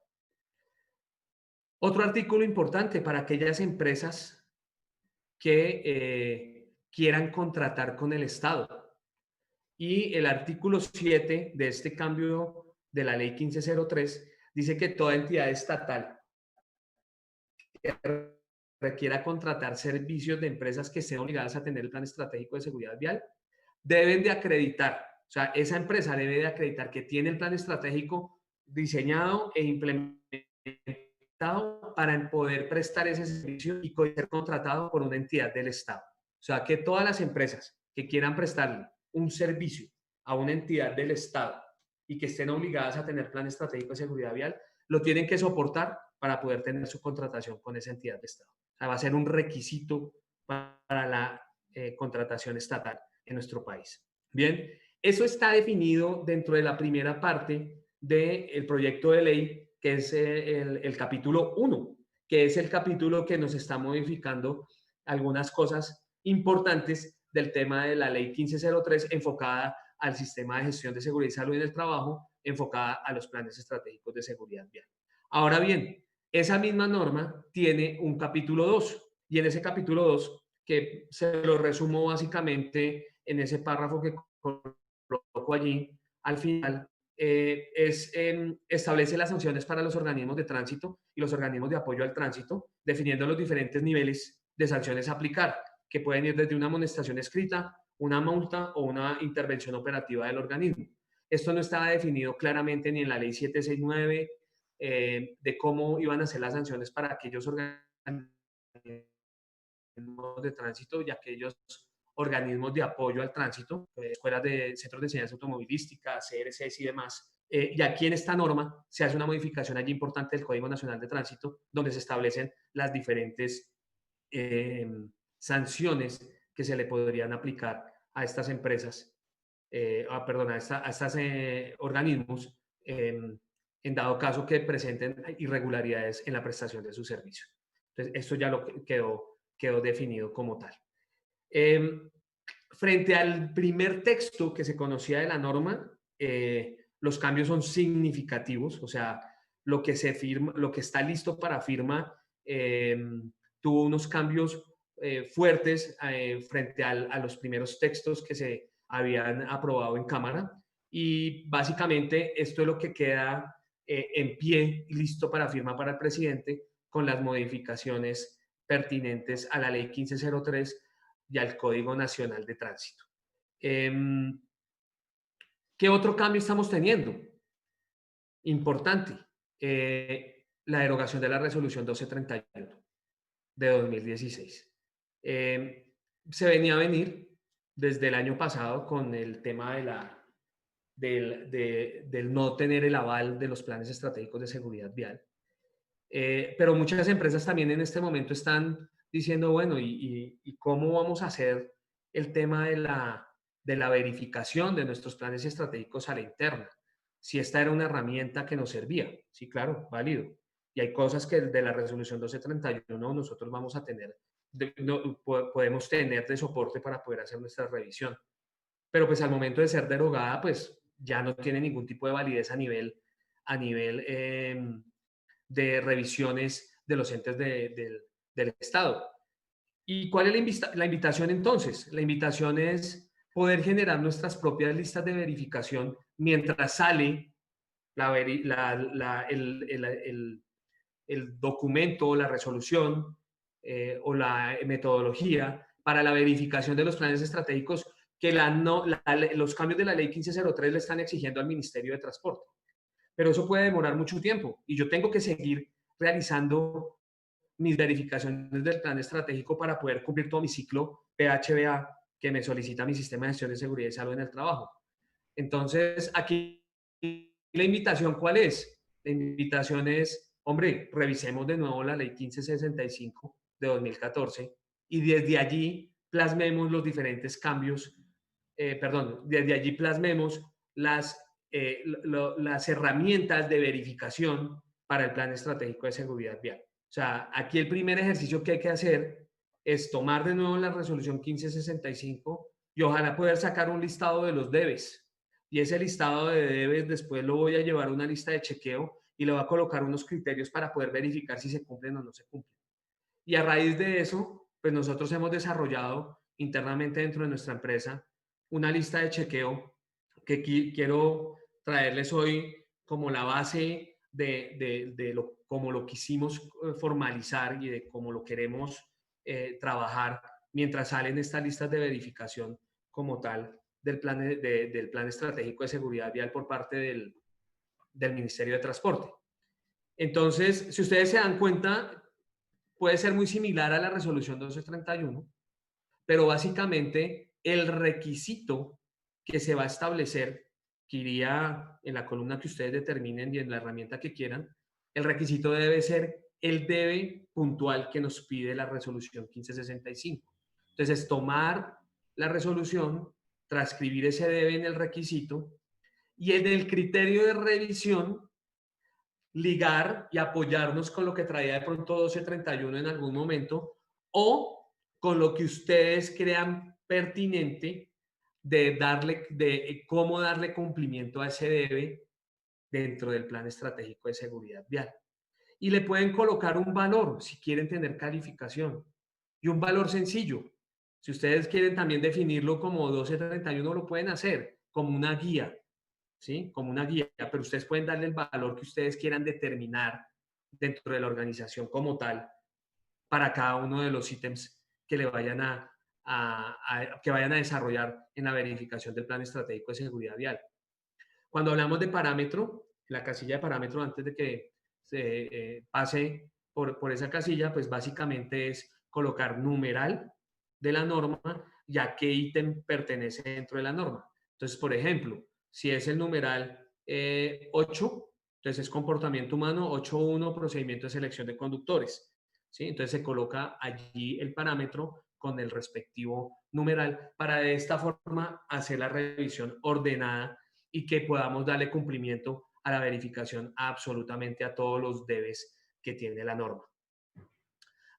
Otro artículo importante para aquellas empresas que quieran contratar con el Estado. Y el artículo 7 de este cambio de la ley 1503 dice que toda entidad estatal que requiera contratar servicios de empresas que estén obligadas a tener el plan estratégico de seguridad vial deben de acreditar, o sea, esa empresa debe de acreditar que tiene el plan estratégico diseñado e implementado para poder prestar ese servicio y ser contratado por una entidad del Estado. O sea, que todas las empresas que quieran prestarle un servicio a una entidad del Estado y que estén obligadas a tener plan estratégico de seguridad vial, lo tienen que soportar para poder tener su contratación con esa entidad de Estado. O sea, va a ser un requisito para la contratación estatal en nuestro país. Bien, eso está definido dentro de la primera parte del proyecto de ley, que es el capítulo 1, que es el capítulo que nos está modificando algunas cosas importantes del tema de la ley 1503 enfocada al sistema de gestión de seguridad y salud en el trabajo, enfocada a los planes estratégicos de seguridad vial. Ahora bien, esa misma norma tiene un capítulo 2 y en ese capítulo 2, que se lo resumo básicamente en ese párrafo que coloco allí, al final, establece las sanciones para los organismos de tránsito y los organismos de apoyo al tránsito, definiendo los diferentes niveles de sanciones a aplicar, que pueden ir desde una amonestación escrita, una multa o una intervención operativa del organismo. Esto no estaba definido claramente ni en la ley 769 de cómo iban a ser las sanciones para aquellos organismos de tránsito y aquellos organismos de apoyo al tránsito, escuelas de centros de enseñanza automovilística, CRCs y demás. Y aquí en esta norma se hace una modificación allí importante del Código Nacional de Tránsito, donde se establecen las diferentes sanciones que se le podrían aplicar a estas empresas, a estos organismos, en dado caso que presenten irregularidades en la prestación de su servicio. Entonces, esto ya lo quedó definido como tal. Frente al primer texto que se conocía de la norma, los cambios son significativos, o sea, lo que está listo para firma tuvo unos cambios fuertes frente a los primeros textos que se habían aprobado en Cámara, y básicamente esto es lo que queda en pie y listo para firma para el presidente con las modificaciones pertinentes a la ley 1503 y al Código Nacional de Tránsito. ¿Qué otro cambio estamos teniendo? Importante, la derogación de la resolución 1231 de 2016. Se venía a venir desde el año pasado con el tema del no tener el aval de los planes estratégicos de seguridad vial. Pero muchas empresas también en este momento están diciendo, bueno, ¿y cómo vamos a hacer el tema de la verificación de nuestros planes estratégicos a la interna? Si esta era una herramienta que nos servía. Sí, claro, válido. Y hay cosas que de la resolución 1231 nosotros vamos a tener, podemos tener de soporte para poder hacer nuestra revisión. Pero pues al momento de ser derogada, pues ya no tiene ningún tipo de validez a nivel de revisiones de los entes del Estado. ¿Y cuál es la invitación entonces? La invitación es poder generar nuestras propias listas de verificación mientras sale el documento o la resolución o la metodología para la verificación de los planes estratégicos que los cambios de la ley 1503 le están exigiendo al Ministerio de Transporte. Pero eso puede demorar mucho tiempo y yo tengo que seguir realizando mis verificaciones del plan estratégico para poder cumplir todo mi ciclo PHBA que me solicita mi sistema de gestión de seguridad y salud en el trabajo. Entonces, aquí la invitación, ¿cuál es? La invitación es, hombre, revisemos de nuevo la ley 1565 de 2014 y desde allí plasmemos los diferentes cambios, desde allí plasmemos las herramientas de verificación para el Plan Estratégico de Seguridad Vial. O sea, aquí el primer ejercicio que hay que hacer es tomar de nuevo la resolución 1565 y ojalá poder sacar un listado de los debes. Y ese listado de debes después lo voy a llevar a una lista de chequeo y le voy a colocar unos criterios para poder verificar si se cumplen o no se cumplen. Y a raíz de eso, pues nosotros hemos desarrollado internamente dentro de nuestra empresa una lista de chequeo que quiero traerles hoy como la base cómo lo quisimos formalizar y de cómo lo queremos trabajar mientras salen estas listas de verificación como tal del plan estratégico de seguridad vial por parte del Ministerio de Transporte. Entonces, si ustedes se dan cuenta, puede ser muy similar a la resolución 1231, pero básicamente el requisito que se va a establecer, que iría en la columna que ustedes determinen y en la herramienta que quieran, el requisito debe ser el debe puntual que nos pide la resolución 1565. Entonces, tomar la resolución, transcribir ese debe en el requisito y en el criterio de revisión ligar y apoyarnos con lo que traía de pronto 1231 en algún momento o con lo que ustedes crean pertinente de cómo darle cumplimiento a ese debe dentro del plan estratégico de seguridad vial. Y le pueden colocar un valor si quieren tener calificación y un valor sencillo. Si ustedes quieren también definirlo como 1231 lo pueden hacer como una guía, ¿sí? Como una guía, pero ustedes pueden darle el valor que ustedes quieran determinar dentro de la organización como tal para cada uno de los ítems que le vayan que vayan a desarrollar en la verificación del plan estratégico de seguridad vial. Cuando hablamos de parámetro, la casilla de parámetro antes de que se pase por esa casilla, pues básicamente es colocar numeral de la norma y a qué ítem pertenece dentro de la norma. Entonces, por ejemplo, si es el numeral 8, entonces es comportamiento humano, 8.1, procedimiento de selección de conductores. ¿Sí? Entonces se coloca allí el parámetro con el respectivo numeral para de esta forma hacer la revisión ordenada y que podamos darle cumplimiento a la verificación absolutamente a todos los debes que tiene la norma.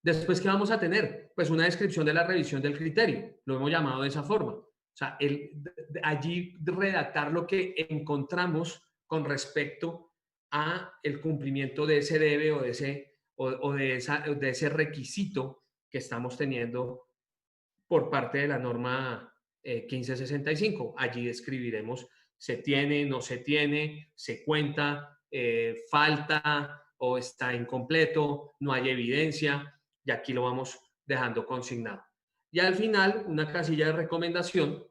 Después, ¿qué vamos a tener? Pues una descripción de la revisión del criterio, lo hemos llamado de esa forma. O sea, allí redactar lo que encontramos con respecto a el cumplimiento de ese debe o de ese requisito que estamos teniendo por parte de la norma 1565. Allí describiremos se tiene, no se tiene, se cuenta, falta o está incompleto, no hay evidencia, y aquí lo vamos dejando consignado. Y al final, una casilla de recomendación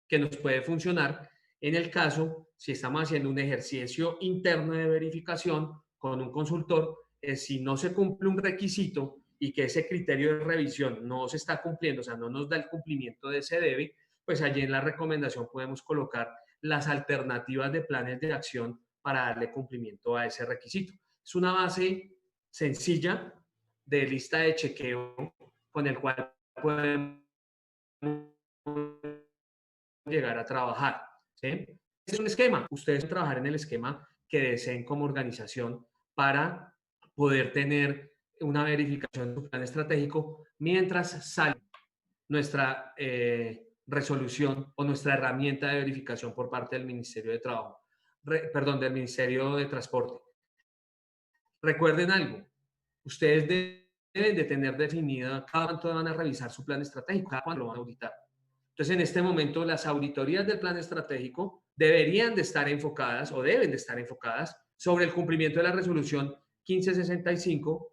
que nos puede funcionar en el caso, si estamos haciendo un ejercicio interno de verificación con un consultor, si no se cumple un requisito y que ese criterio de revisión no se está cumpliendo, o sea, no nos da el cumplimiento de ese debe, pues allí en la recomendación podemos colocar las alternativas de planes de acción para darle cumplimiento a ese requisito. Es una base sencilla de lista de chequeo con el cual podemos llegar a trabajar. ¿Sí? Es un esquema. Ustedes van a trabajar en el esquema que deseen como organización para poder tener una verificación de su plan estratégico mientras sale nuestra resolución o nuestra herramienta de verificación por parte del Ministerio de Trabajo, del Ministerio de Transporte. Recuerden algo, ustedes deben de tener definida cada cuánto van a revisar su plan estratégico, cada cuánto lo van a auditar. Entonces, en este momento, las auditorías del plan estratégico deberían de estar enfocadas o deben de estar enfocadas sobre el cumplimiento de la resolución 1565,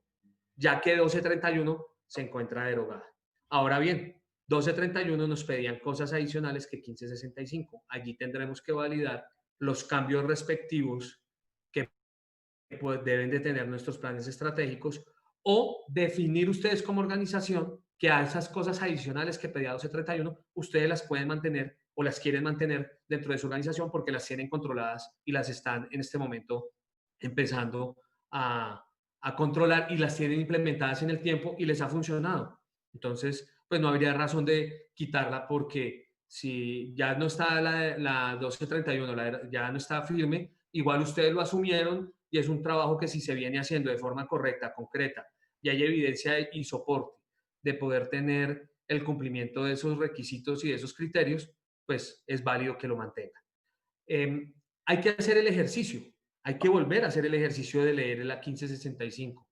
ya que 1231 se encuentra derogada. Ahora bien, 1231 nos pedían cosas adicionales que 1565. Allí tendremos que validar los cambios respectivos que deben de tener nuestros planes estratégicos o definir ustedes como organización que a esas cosas adicionales que pedía 1231, ustedes las pueden mantener o las quieren mantener dentro de su organización porque las tienen controladas y las están en este momento empezando a controlar y las tienen implementadas en el tiempo y les ha funcionado. Entonces, pues no habría razón de quitarla porque si ya no está la 1231, ya no está firme, igual ustedes lo asumieron y es un trabajo que si se viene haciendo de forma correcta, concreta, y hay evidencia y soporte de poder tener el cumplimiento de esos requisitos y de esos criterios, pues es válido que lo mantenga. Hay que hacer el ejercicio, hay que volver a hacer el ejercicio de leer la 1565,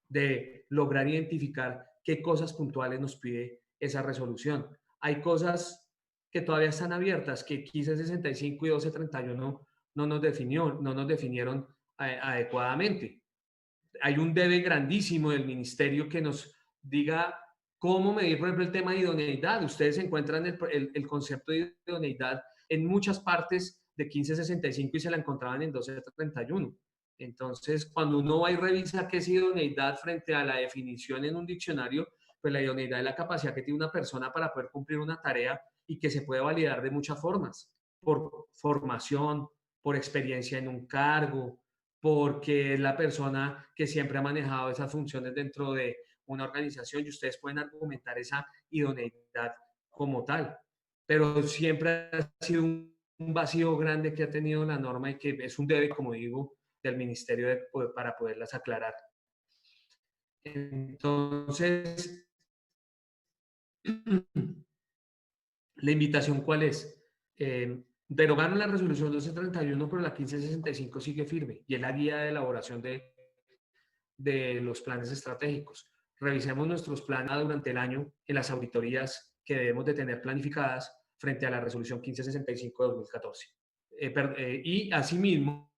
de lograr identificar qué cosas puntuales nos pide esa resolución. Hay cosas que todavía están abiertas, que 1565 y 1231 no nos definieron adecuadamente. Hay un debe grandísimo del ministerio que nos diga cómo medir, por ejemplo, el tema de idoneidad. Ustedes encuentran el concepto de idoneidad en muchas partes de 1565 y se la encontraban en 1231. Entonces, cuando uno va y revisa qué es idoneidad frente a la definición en un diccionario, pues la idoneidad es la capacidad que tiene una persona para poder cumplir una tarea y que se puede validar de muchas formas, por formación, por experiencia en un cargo, porque es la persona que siempre ha manejado esas funciones dentro de una organización y ustedes pueden argumentar esa idoneidad como tal. Pero siempre ha sido un vacío grande que ha tenido la norma y que es un debe, como digo, del ministerio para poderlas aclarar. Entonces, la invitación, ¿cuál es? Derogaron la resolución 1231, pero la 1565 sigue firme y es la guía de elaboración de los planes estratégicos. Revisemos nuestros planes durante el año en las auditorías que debemos de tener planificadas frente a la resolución 1565 de 2014. Y asimismo,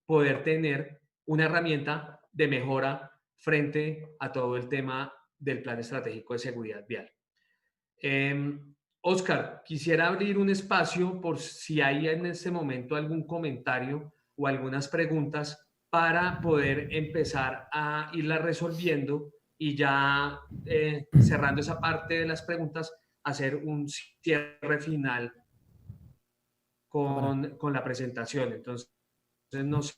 poder tener una herramienta de mejora frente a todo el tema del plan estratégico de seguridad vial. Oscar, quisiera abrir un espacio por si hay en este momento algún comentario o algunas preguntas para poder empezar a irla resolviendo y ya cerrando esa parte de las preguntas, hacer un cierre final con la presentación. Entonces, no sé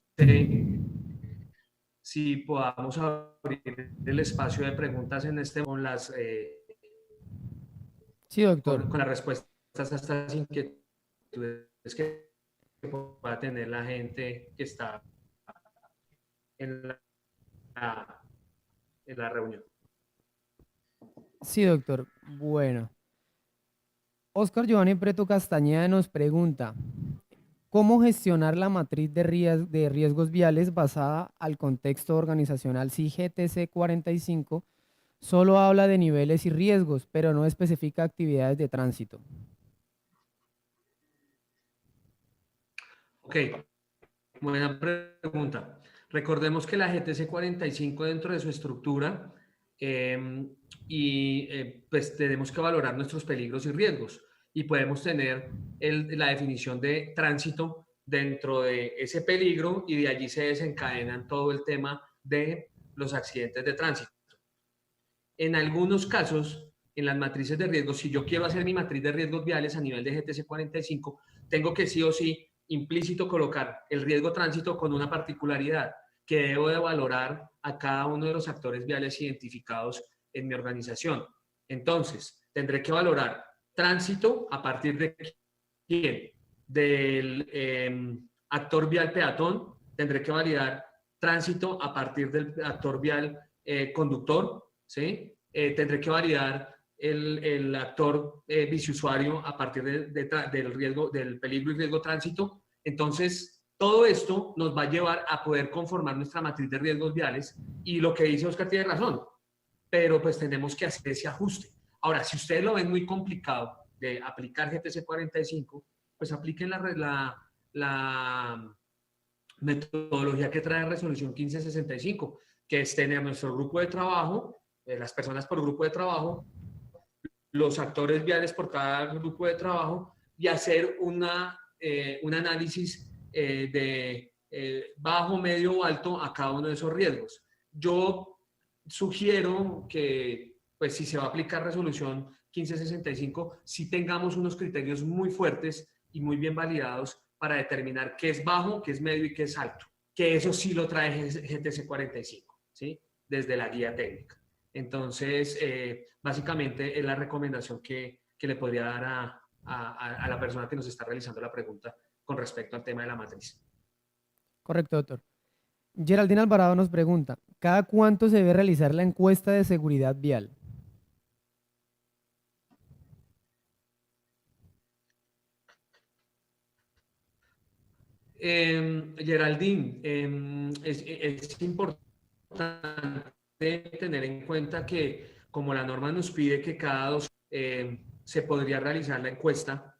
si podamos abrir el espacio de preguntas en este con las Sí, doctor. con las respuestas a estas inquietudes que pueda tener la gente que está en la reunión. Sí, doctor. Bueno. Oscar Giovanni Preto Castañeda nos pregunta, ¿cómo gestionar la matriz de riesgos viales basada al contexto organizacional? Si GTC 45 solo habla de niveles y riesgos, pero no especifica actividades de tránsito. Ok, buena pregunta. Recordemos que la GTC 45 dentro de su estructura pues tenemos que valorar nuestros peligros y riesgos y podemos tener la definición de tránsito dentro de ese peligro y de allí se desencadenan todo el tema de los accidentes de tránsito. En algunos casos, en las matrices de riesgos, si yo quiero hacer mi matriz de riesgos viales a nivel de GTC 45, tengo que sí o sí implícito colocar el riesgo tránsito con una particularidad que debo de valorar a cada uno de los actores viales identificados en mi organización. Entonces, tendré que valorar tránsito a partir de quién, del actor vial peatón, tendré que validar tránsito a partir del actor vial conductor, ¿sí? Tendré que validar el actor biciusuario a partir del riesgo, del peligro y riesgo tránsito. Entonces, todo esto nos va a llevar a poder conformar nuestra matriz de riesgos viales y lo que dice Oscar tiene razón, pero pues tenemos que hacer ese ajuste. Ahora, si ustedes lo ven muy complicado de aplicar GTC 45, pues apliquen la metodología que trae resolución 1565, que es tener nuestro grupo de trabajo, las personas por grupo de trabajo, los actores viales por cada grupo de trabajo y hacer un análisis de bajo, medio o alto a cada uno de esos riesgos. Yo sugiero que, pues si se va a aplicar resolución 1565 sí tengamos unos criterios muy fuertes y muy bien validados para determinar qué es bajo, qué es medio y qué es alto. Que eso sí lo trae GTC 45, ¿sí? Desde la guía técnica. Entonces, básicamente es la recomendación que le podría dar a la persona que nos está realizando la pregunta con respecto al tema de la matriz. Correcto, doctor. Geraldine Alvarado nos pregunta, ¿cada cuánto se debe realizar la encuesta de seguridad vial? Geraldine, es importante tener en cuenta que como la norma nos pide que cada se podría realizar la encuesta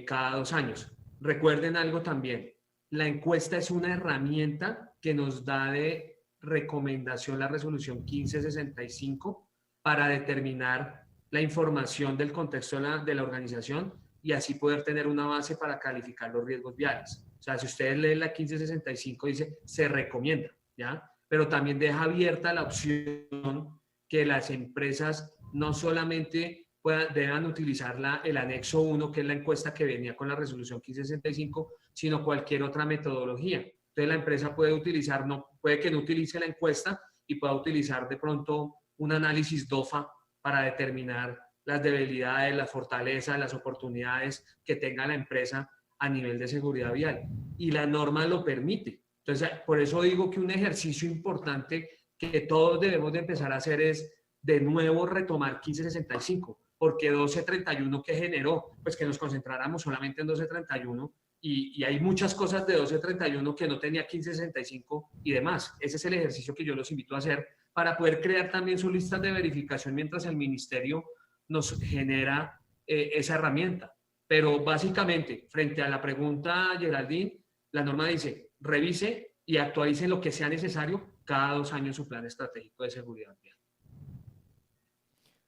cada 2 años. Recuerden algo también, la encuesta es una herramienta que nos da de recomendación la resolución 1565 para determinar la información del contexto de la organización y así poder tener una base para calificar los riesgos viales. O sea, si ustedes leen la 1565, dice, se recomienda, ¿ya? Pero también deja abierta la opción que las empresas no solamente deban utilizar el anexo 1, que es la encuesta que venía con la resolución 1565, sino cualquier otra metodología. Entonces la empresa puede utilizar, puede que no utilice la encuesta y pueda utilizar de pronto un análisis DOFA para determinar las debilidades, las fortalezas, las oportunidades que tenga la empresa a nivel de seguridad vial. Y la norma lo permite. Entonces, por eso digo que un ejercicio importante que todos debemos de empezar a hacer es de nuevo retomar 1565, porque 1231 que generó, pues que nos concentráramos solamente en 1231 y hay muchas cosas de 1231 que no tenía 1565 y demás. Ese es el ejercicio que yo los invito a hacer para poder crear también sus listas de verificación mientras el ministerio nos genera esa herramienta. Pero básicamente, frente a la pregunta, Geraldine, la norma dice, revise y actualice lo que sea necesario cada 2 años su plan estratégico de seguridad vial.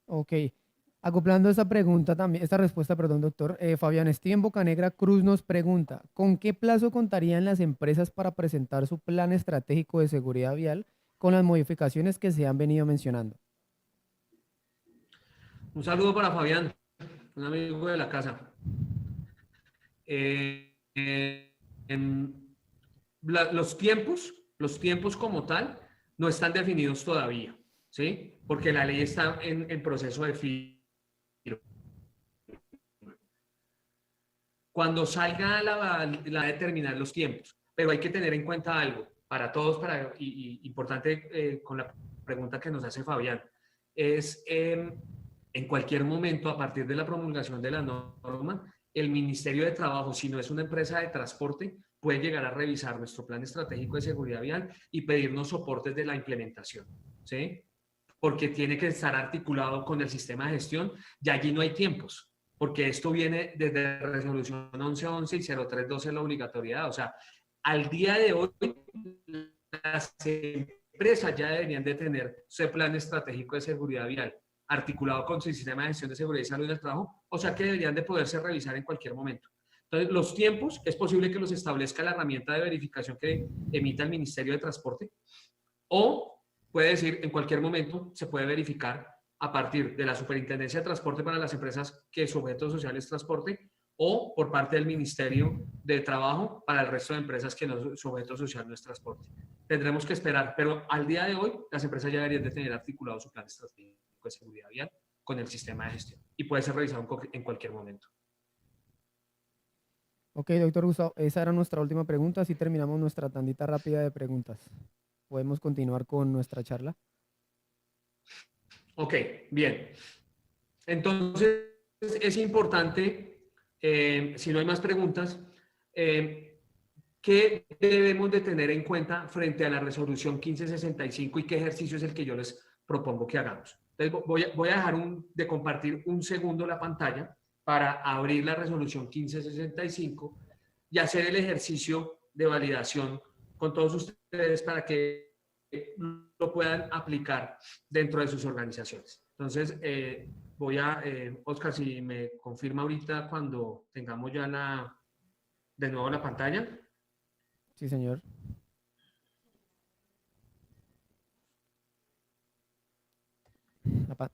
Ok. Acoplando esta pregunta también, esta respuesta, perdón, doctor, Fabián Steven Bocanegra Cruz nos pregunta, ¿con qué plazo contarían las empresas para presentar su plan estratégico de seguridad vial con las modificaciones que se han venido mencionando? Un saludo para Fabián, un amigo de la casa. Eh, eh, los tiempos como tal no están definidos todavía, ¿sí? Porque la ley está en proceso de firma. Cuando salga la determinar los tiempos, pero hay que tener en cuenta algo para todos, importante con la pregunta que nos hace Fabián, es en cualquier momento, a partir de la promulgación de la norma, el Ministerio de Trabajo, si no es una empresa de transporte, puede llegar a revisar nuestro plan estratégico de seguridad vial y pedirnos soportes de la implementación, ¿sí? Porque tiene que estar articulado con el sistema de gestión y allí no hay tiempos, porque esto viene desde resolución 1111 y 0312 la obligatoriedad. O sea, al día de hoy, las empresas ya deberían de tener su plan estratégico de seguridad vial articulado con su sistema de gestión de seguridad y salud del trabajo, o sea que deberían de poderse revisar en cualquier momento. Entonces, los tiempos es posible que los establezca la herramienta de verificación que emita el Ministerio de Transporte, o puede decir en cualquier momento se puede verificar a partir de la Superintendencia de Transporte para las empresas que su objeto social es transporte, o por parte del Ministerio de Trabajo para el resto de empresas que no, su objeto social no es transporte. Tendremos que esperar, pero al día de hoy las empresas ya deberían de tener articulado su plan estratégico de seguridad vial con el sistema de gestión y puede ser revisado en cualquier momento. Ok, doctor Gustavo, esa era nuestra última pregunta, así terminamos nuestra tandita rápida de preguntas. ¿Podemos continuar con nuestra charla? Ok, bien. Entonces, es importante, si no hay más preguntas, ¿qué debemos de tener en cuenta frente a la resolución 1565 y qué ejercicio es el que yo les propongo que hagamos? Entonces, voy a dejar de compartir un segundo la pantalla para abrir la resolución 1565 y hacer el ejercicio de validación con todos ustedes para que lo puedan aplicar dentro de sus organizaciones. Entonces, Oscar, si me confirma ahorita cuando tengamos ya de nuevo la pantalla. Sí, señor. La pa-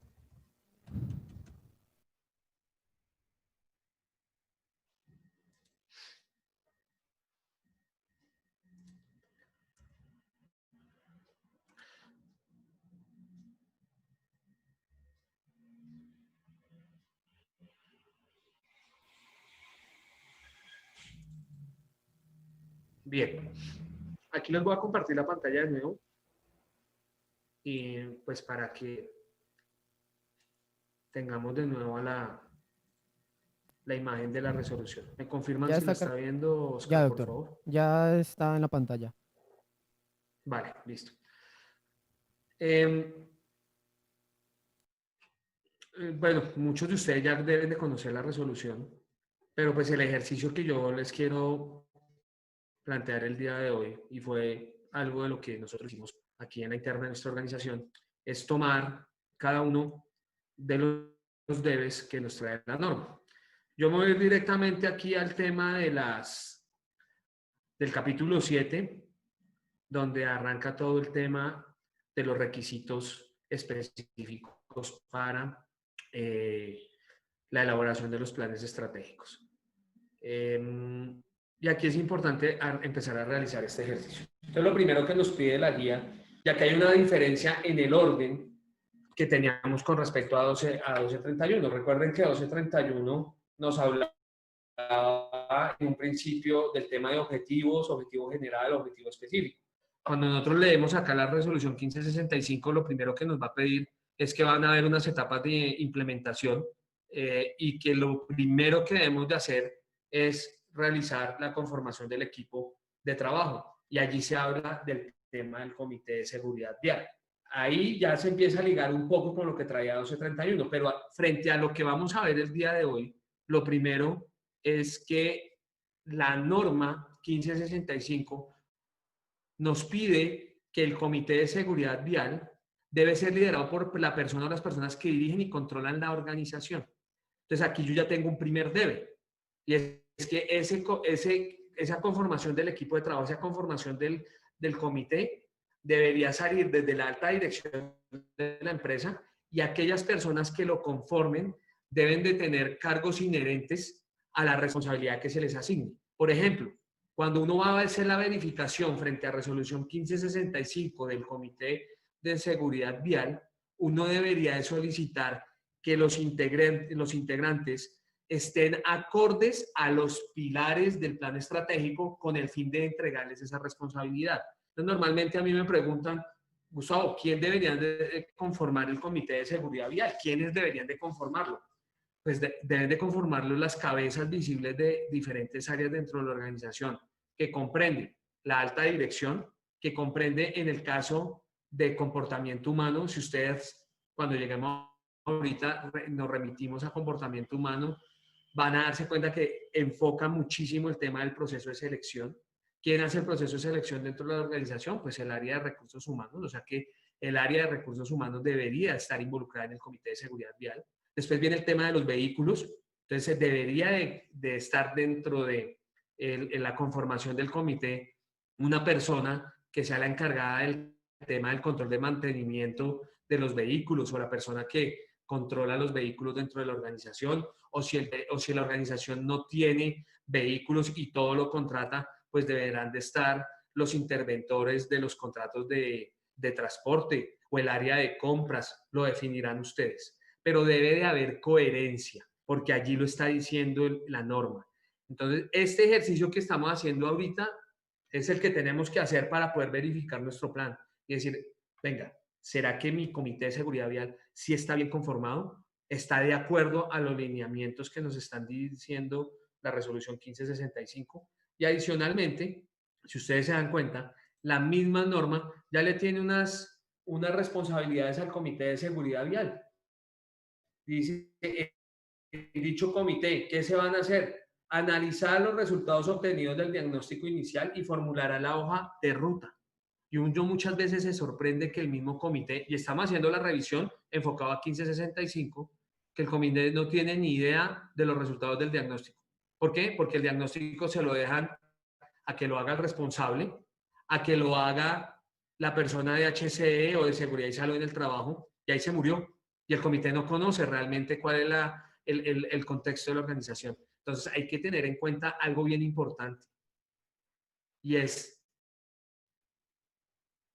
Bien, aquí les voy a compartir la pantalla de nuevo y pues para que tengamos de nuevo la imagen de la resolución. ¿Me confirman Ya si lo está, está viendo, ya, Oscar, por doctor. favor? Ya está en la pantalla. Vale, listo. Eh, bueno, muchos de ustedes ya deben de conocer la resolución, pero pues el ejercicio que yo les quiero plantear el día de hoy, y fue algo de lo que nosotros hicimos aquí en la interna de nuestra organización, es tomar cada uno de los debes que nos trae la norma. Yo me voy a ir directamente aquí al tema del capítulo 7, donde arranca todo el tema de los requisitos específicos para la elaboración de los planes estratégicos. Y aquí es importante empezar a realizar este ejercicio. Entonces, lo primero que nos pide la guía, ya que hay una diferencia en el orden que teníamos con respecto a 1231. Recuerden que 1231 nos hablaba en un principio del tema de objetivos, objetivo general, objetivo específico. Cuando nosotros leemos acá la resolución 1565, lo primero que nos va a pedir es que van a haber unas etapas de implementación y que lo primero que debemos de hacer es realizar la conformación del equipo de trabajo. Y allí se habla del tema del Comité de Seguridad Vial. Ahí ya se empieza a ligar un poco con lo que traía 1231, pero frente a lo que vamos a ver el día de hoy, lo primero es que la norma 1565 nos pide que el Comité de Seguridad Vial debe ser liderado por la persona o las personas que dirigen y controlan la organización. Entonces aquí yo ya tengo un primer debe, y es que esa conformación del equipo de trabajo, esa conformación del comité, debería salir desde la alta dirección de la empresa, y aquellas personas que lo conformen deben de tener cargos inherentes a la responsabilidad que se les asigne. Por ejemplo, cuando uno va a hacer la verificación frente a resolución 1565 del Comité de Seguridad Vial, uno debería de solicitar que los integrantes estén acordes a los pilares del plan estratégico con el fin de entregarles esa responsabilidad. Entonces, normalmente a mí me preguntan, Gustavo, ¿quién debería de conformar el Comité de Seguridad Vial? ¿Quiénes deberían de conformarlo? Pues deben de conformarlo las cabezas visibles de diferentes áreas dentro de la organización, que comprende la alta dirección, que comprende en el caso de comportamiento humano. Si ustedes, cuando lleguemos ahorita, nos remitimos a comportamiento humano, van a darse cuenta que enfoca muchísimo el tema del proceso de selección. ¿Quién hace el proceso de selección dentro de la organización? Pues el área de recursos humanos, o sea que el área de recursos humanos debería estar involucrada en el Comité de Seguridad Vial. Después viene el tema de los vehículos, entonces debería de estar dentro de la conformación del comité una persona que sea la encargada del tema del control de mantenimiento de los vehículos, o la persona que controla los vehículos dentro de la organización, o si la organización no tiene vehículos y todo lo contrata, pues deberán de estar los interventores de los contratos de transporte o el área de compras, lo definirán ustedes. Pero debe de haber coherencia, porque allí lo está diciendo la norma. Entonces, este ejercicio que estamos haciendo ahorita es el que tenemos que hacer para poder verificar nuestro plan y decir, venga, ¿será que mi comité de seguridad vial sí está bien conformado? ¿Está de acuerdo a los lineamientos que nos están diciendo la resolución 1565? Y adicionalmente, si ustedes se dan cuenta, la misma norma ya le tiene unas responsabilidades al comité de seguridad vial. Dice, dicho comité, ¿qué se van a hacer? Analizar los resultados obtenidos del diagnóstico inicial y formulará la hoja de ruta. Y uno muchas veces se sorprende que el mismo comité, y estamos haciendo la revisión enfocado a 1565, que el comité no tiene ni idea de los resultados del diagnóstico. ¿Por qué? Porque el diagnóstico se lo dejan a que lo haga el responsable, a que lo haga la persona de HCE o de seguridad y salud en el trabajo, y ahí se murió. Y el comité no conoce realmente cuál es el contexto de la organización. Entonces hay que tener en cuenta algo bien importante, y es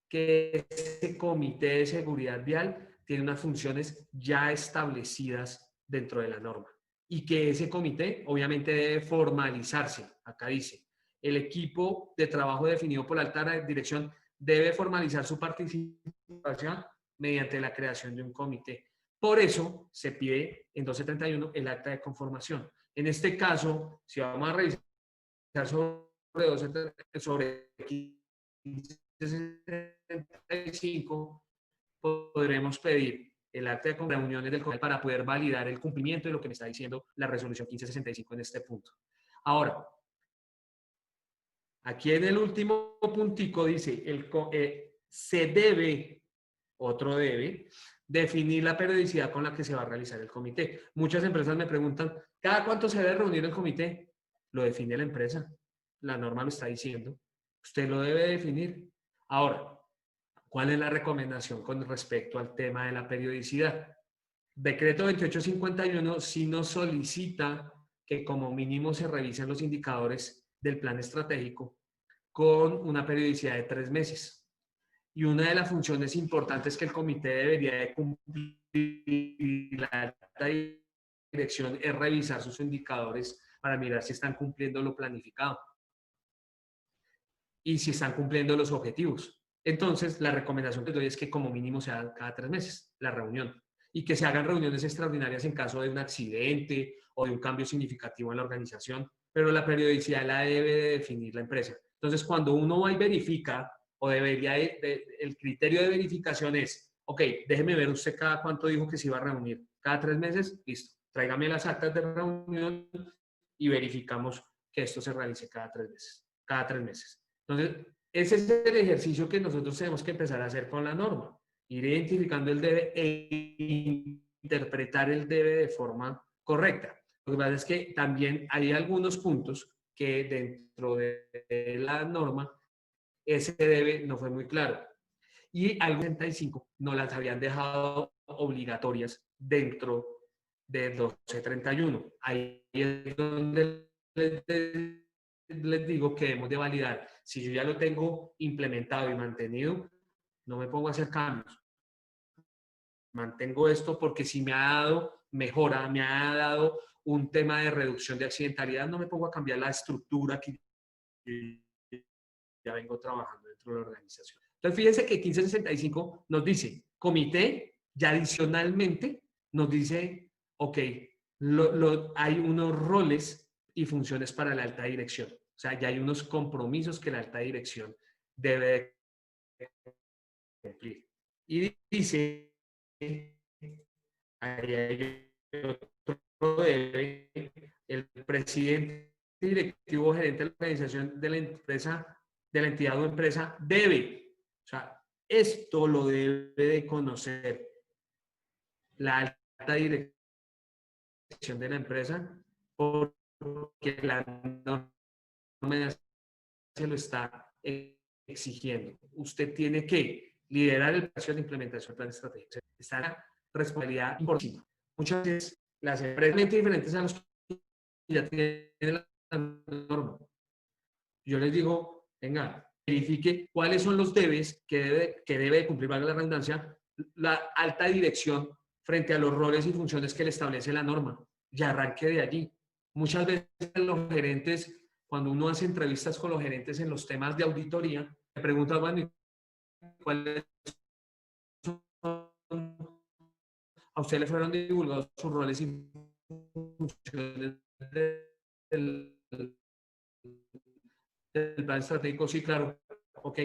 que ese comité de seguridad vial tiene unas funciones ya establecidas dentro de la norma, y que ese comité obviamente debe formalizarse. Acá dice el equipo de trabajo definido por la alta dirección debe formalizar su participación mediante la creación de un comité. Por eso se pide en 1231 el acta de conformación. En este caso, si vamos a revisar sobre 1565, podremos pedir el acta de reuniones del comité para poder validar el cumplimiento de lo que me está diciendo la resolución 1565 en este punto. Ahora, aquí en el último puntico dice, se debe, otro debe, definir la periodicidad con la que se va a realizar el comité. Muchas empresas me preguntan, ¿cada cuánto se debe reunir el comité? Lo define la empresa. La norma lo está diciendo. Usted lo debe definir. Ahora, ¿cuál es la recomendación con respecto al tema de la periodicidad? Decreto 2851 sí nos solicita que como mínimo se revisen los indicadores del plan estratégico con una periodicidad de 3 meses. Y una de las funciones importantes que el comité debería de cumplir, la alta dirección, es revisar sus indicadores para mirar si están cumpliendo lo planificado y si están cumpliendo los objetivos. Entonces, la recomendación que doy es que como mínimo se haga cada 3 meses la reunión y que se hagan reuniones extraordinarias en caso de un accidente o de un cambio significativo en la organización, pero la periodicidad la debe de definir la empresa. Entonces, cuando uno va y verifica, o debería, el criterio de verificación es, ok, déjeme ver usted cada cuánto dijo que se iba a reunir. Cada 3 meses, listo. Tráigame las actas de reunión y verificamos que esto se realice cada 3 meses. Cada 3 meses. Entonces, ese es el ejercicio que nosotros tenemos que empezar a hacer con la norma. Ir identificando el debe e interpretar el debe de forma correcta. Lo que pasa es que también hay algunos puntos que dentro de la norma ese debe no fue muy claro. Y al 65 no las habían dejado obligatorias dentro de 1231. Ahí es donde les digo que debemos de validar. Si yo ya lo tengo implementado y mantenido, no me pongo a hacer cambios. Mantengo esto porque si me ha dado mejora, me ha dado un tema de reducción de accidentalidad, no me pongo a cambiar la estructura que ya vengo trabajando dentro de la organización. Entonces, fíjense que 1565 nos dice, comité, ya adicionalmente nos dice, ok, hay unos roles y funciones para la alta dirección. O sea, ya hay unos compromisos que la alta dirección debe cumplir. Y dice, ahí hay otro debe, el presidente directivo gerente de la organización de la empresa, de la entidad o empresa, debe, o sea, esto lo debe de conocer la alta dirección de la empresa porque la norma se lo está exigiendo. Usted tiene que liderar el proceso de implementación del plan estratégico. Esta es la responsabilidad importante. Muchas veces las empresas diferentes a los que ya tienen la norma. Yo les digo, venga, verifique cuáles son los debes que debe cumplir, valga la redundancia, la alta dirección frente a los roles y funciones que le establece la norma. Y arranque de allí. Muchas veces los gerentes, cuando uno hace entrevistas con los gerentes en los temas de auditoría, me preguntan, bueno, ¿cuáles son? ¿A usted le fueron divulgados sus roles y funciones del plan estratégico? Sí, claro. Ok.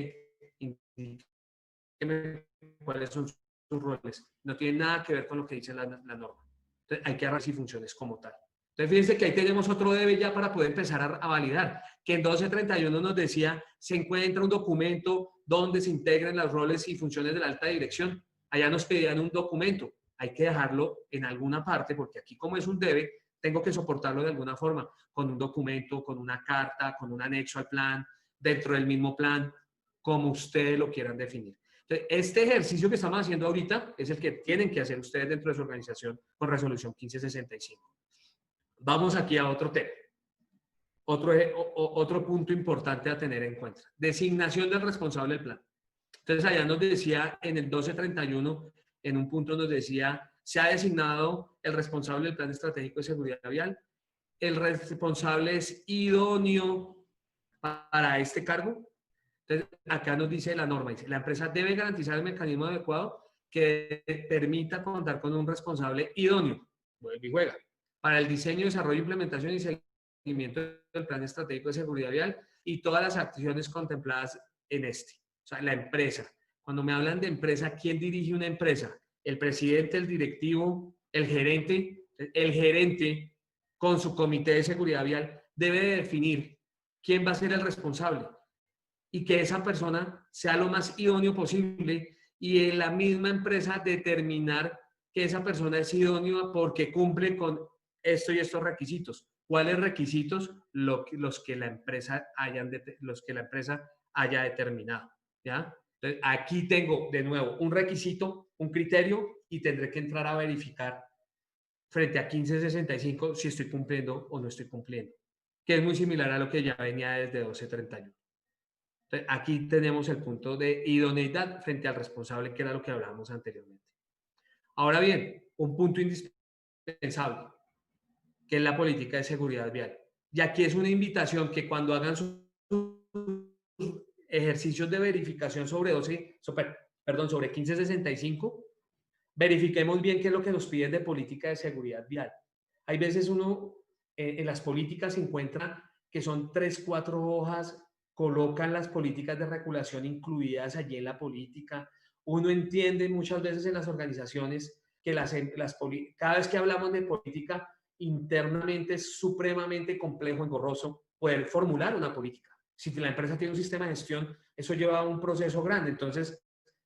Indíqueme cuáles son sus roles. No tiene nada que ver con lo que dice la norma. Entonces, hay que arreglar funciones como tal. Entonces, fíjense que ahí tenemos otro debe ya para poder empezar a validar. Que en 1231 nos decía, se encuentra un documento donde se integran los roles y funciones de la alta dirección. Allá nos pedían un documento. Hay que dejarlo en alguna parte, porque aquí como es un debe, tengo que soportarlo de alguna forma, con un documento, con una carta, con un anexo al plan, dentro del mismo plan, como ustedes lo quieran definir. Entonces, este ejercicio que estamos haciendo ahorita es el que tienen que hacer ustedes dentro de su organización con resolución 1565. Vamos aquí a otro tema. Otro punto importante a tener en cuenta. Designación del responsable del plan. Entonces, allá nos decía en el 1231, en un punto nos decía, se ha designado el responsable del plan estratégico de seguridad vial. El responsable es idóneo para este cargo. Entonces, acá nos dice la norma, dice, la empresa debe garantizar el mecanismo adecuado que permita contar con un responsable idóneo, vuelve y juega, para el diseño, desarrollo, implementación y seguimiento del plan estratégico de seguridad vial y todas las acciones contempladas en este. O sea, la empresa. Cuando me hablan de empresa, ¿quién dirige una empresa? El presidente, el directivo, el gerente. El gerente, con su comité de seguridad vial, debe de definir quién va a ser el responsable y que esa persona sea lo más idóneo posible y en la misma empresa determinar que esa persona es idónea porque cumple con esto y estos requisitos. ¿Cuáles requisitos? Los que la empresa haya determinado. ¿Ya? Entonces, aquí tengo de nuevo un requisito, un criterio y tendré que entrar a verificar frente a 1565 si estoy cumpliendo o no estoy cumpliendo, que es muy similar a lo que ya venía desde 1231. Entonces, aquí tenemos el punto de idoneidad frente al responsable, que era lo que hablábamos anteriormente. Ahora bien, un punto indispensable, que es la política de seguridad vial. Y aquí es una invitación que cuando hagan sus ejercicios de verificación sobre 1565, verifiquemos bien qué es lo que nos piden de política de seguridad vial. Hay veces uno en las políticas encuentra que son 3, 4 hojas, colocan las políticas de regulación incluidas allí en la política. Uno entiende muchas veces en las organizaciones que cada vez que hablamos de política, internamente es supremamente complejo, engorroso poder formular una política. Si la empresa tiene un sistema de gestión, eso lleva a un proceso grande. Entonces,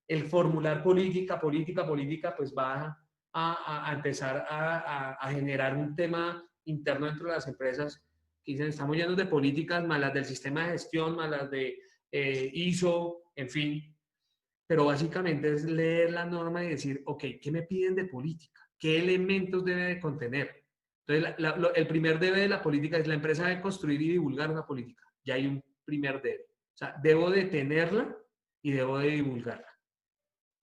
el formular política, pues va a empezar a generar un tema interno dentro de las empresas que dicen, estamos llenos de políticas, más las del sistema de gestión, más las de ISO, en fin. Pero básicamente es leer la norma y decir, ok, ¿qué me piden de política? ¿Qué elementos debe de contener? Entonces, el primer debe de la política es la empresa debe construir y divulgar una política. Ya hay un primer debe. O sea, debo de tenerla y debo de divulgarla.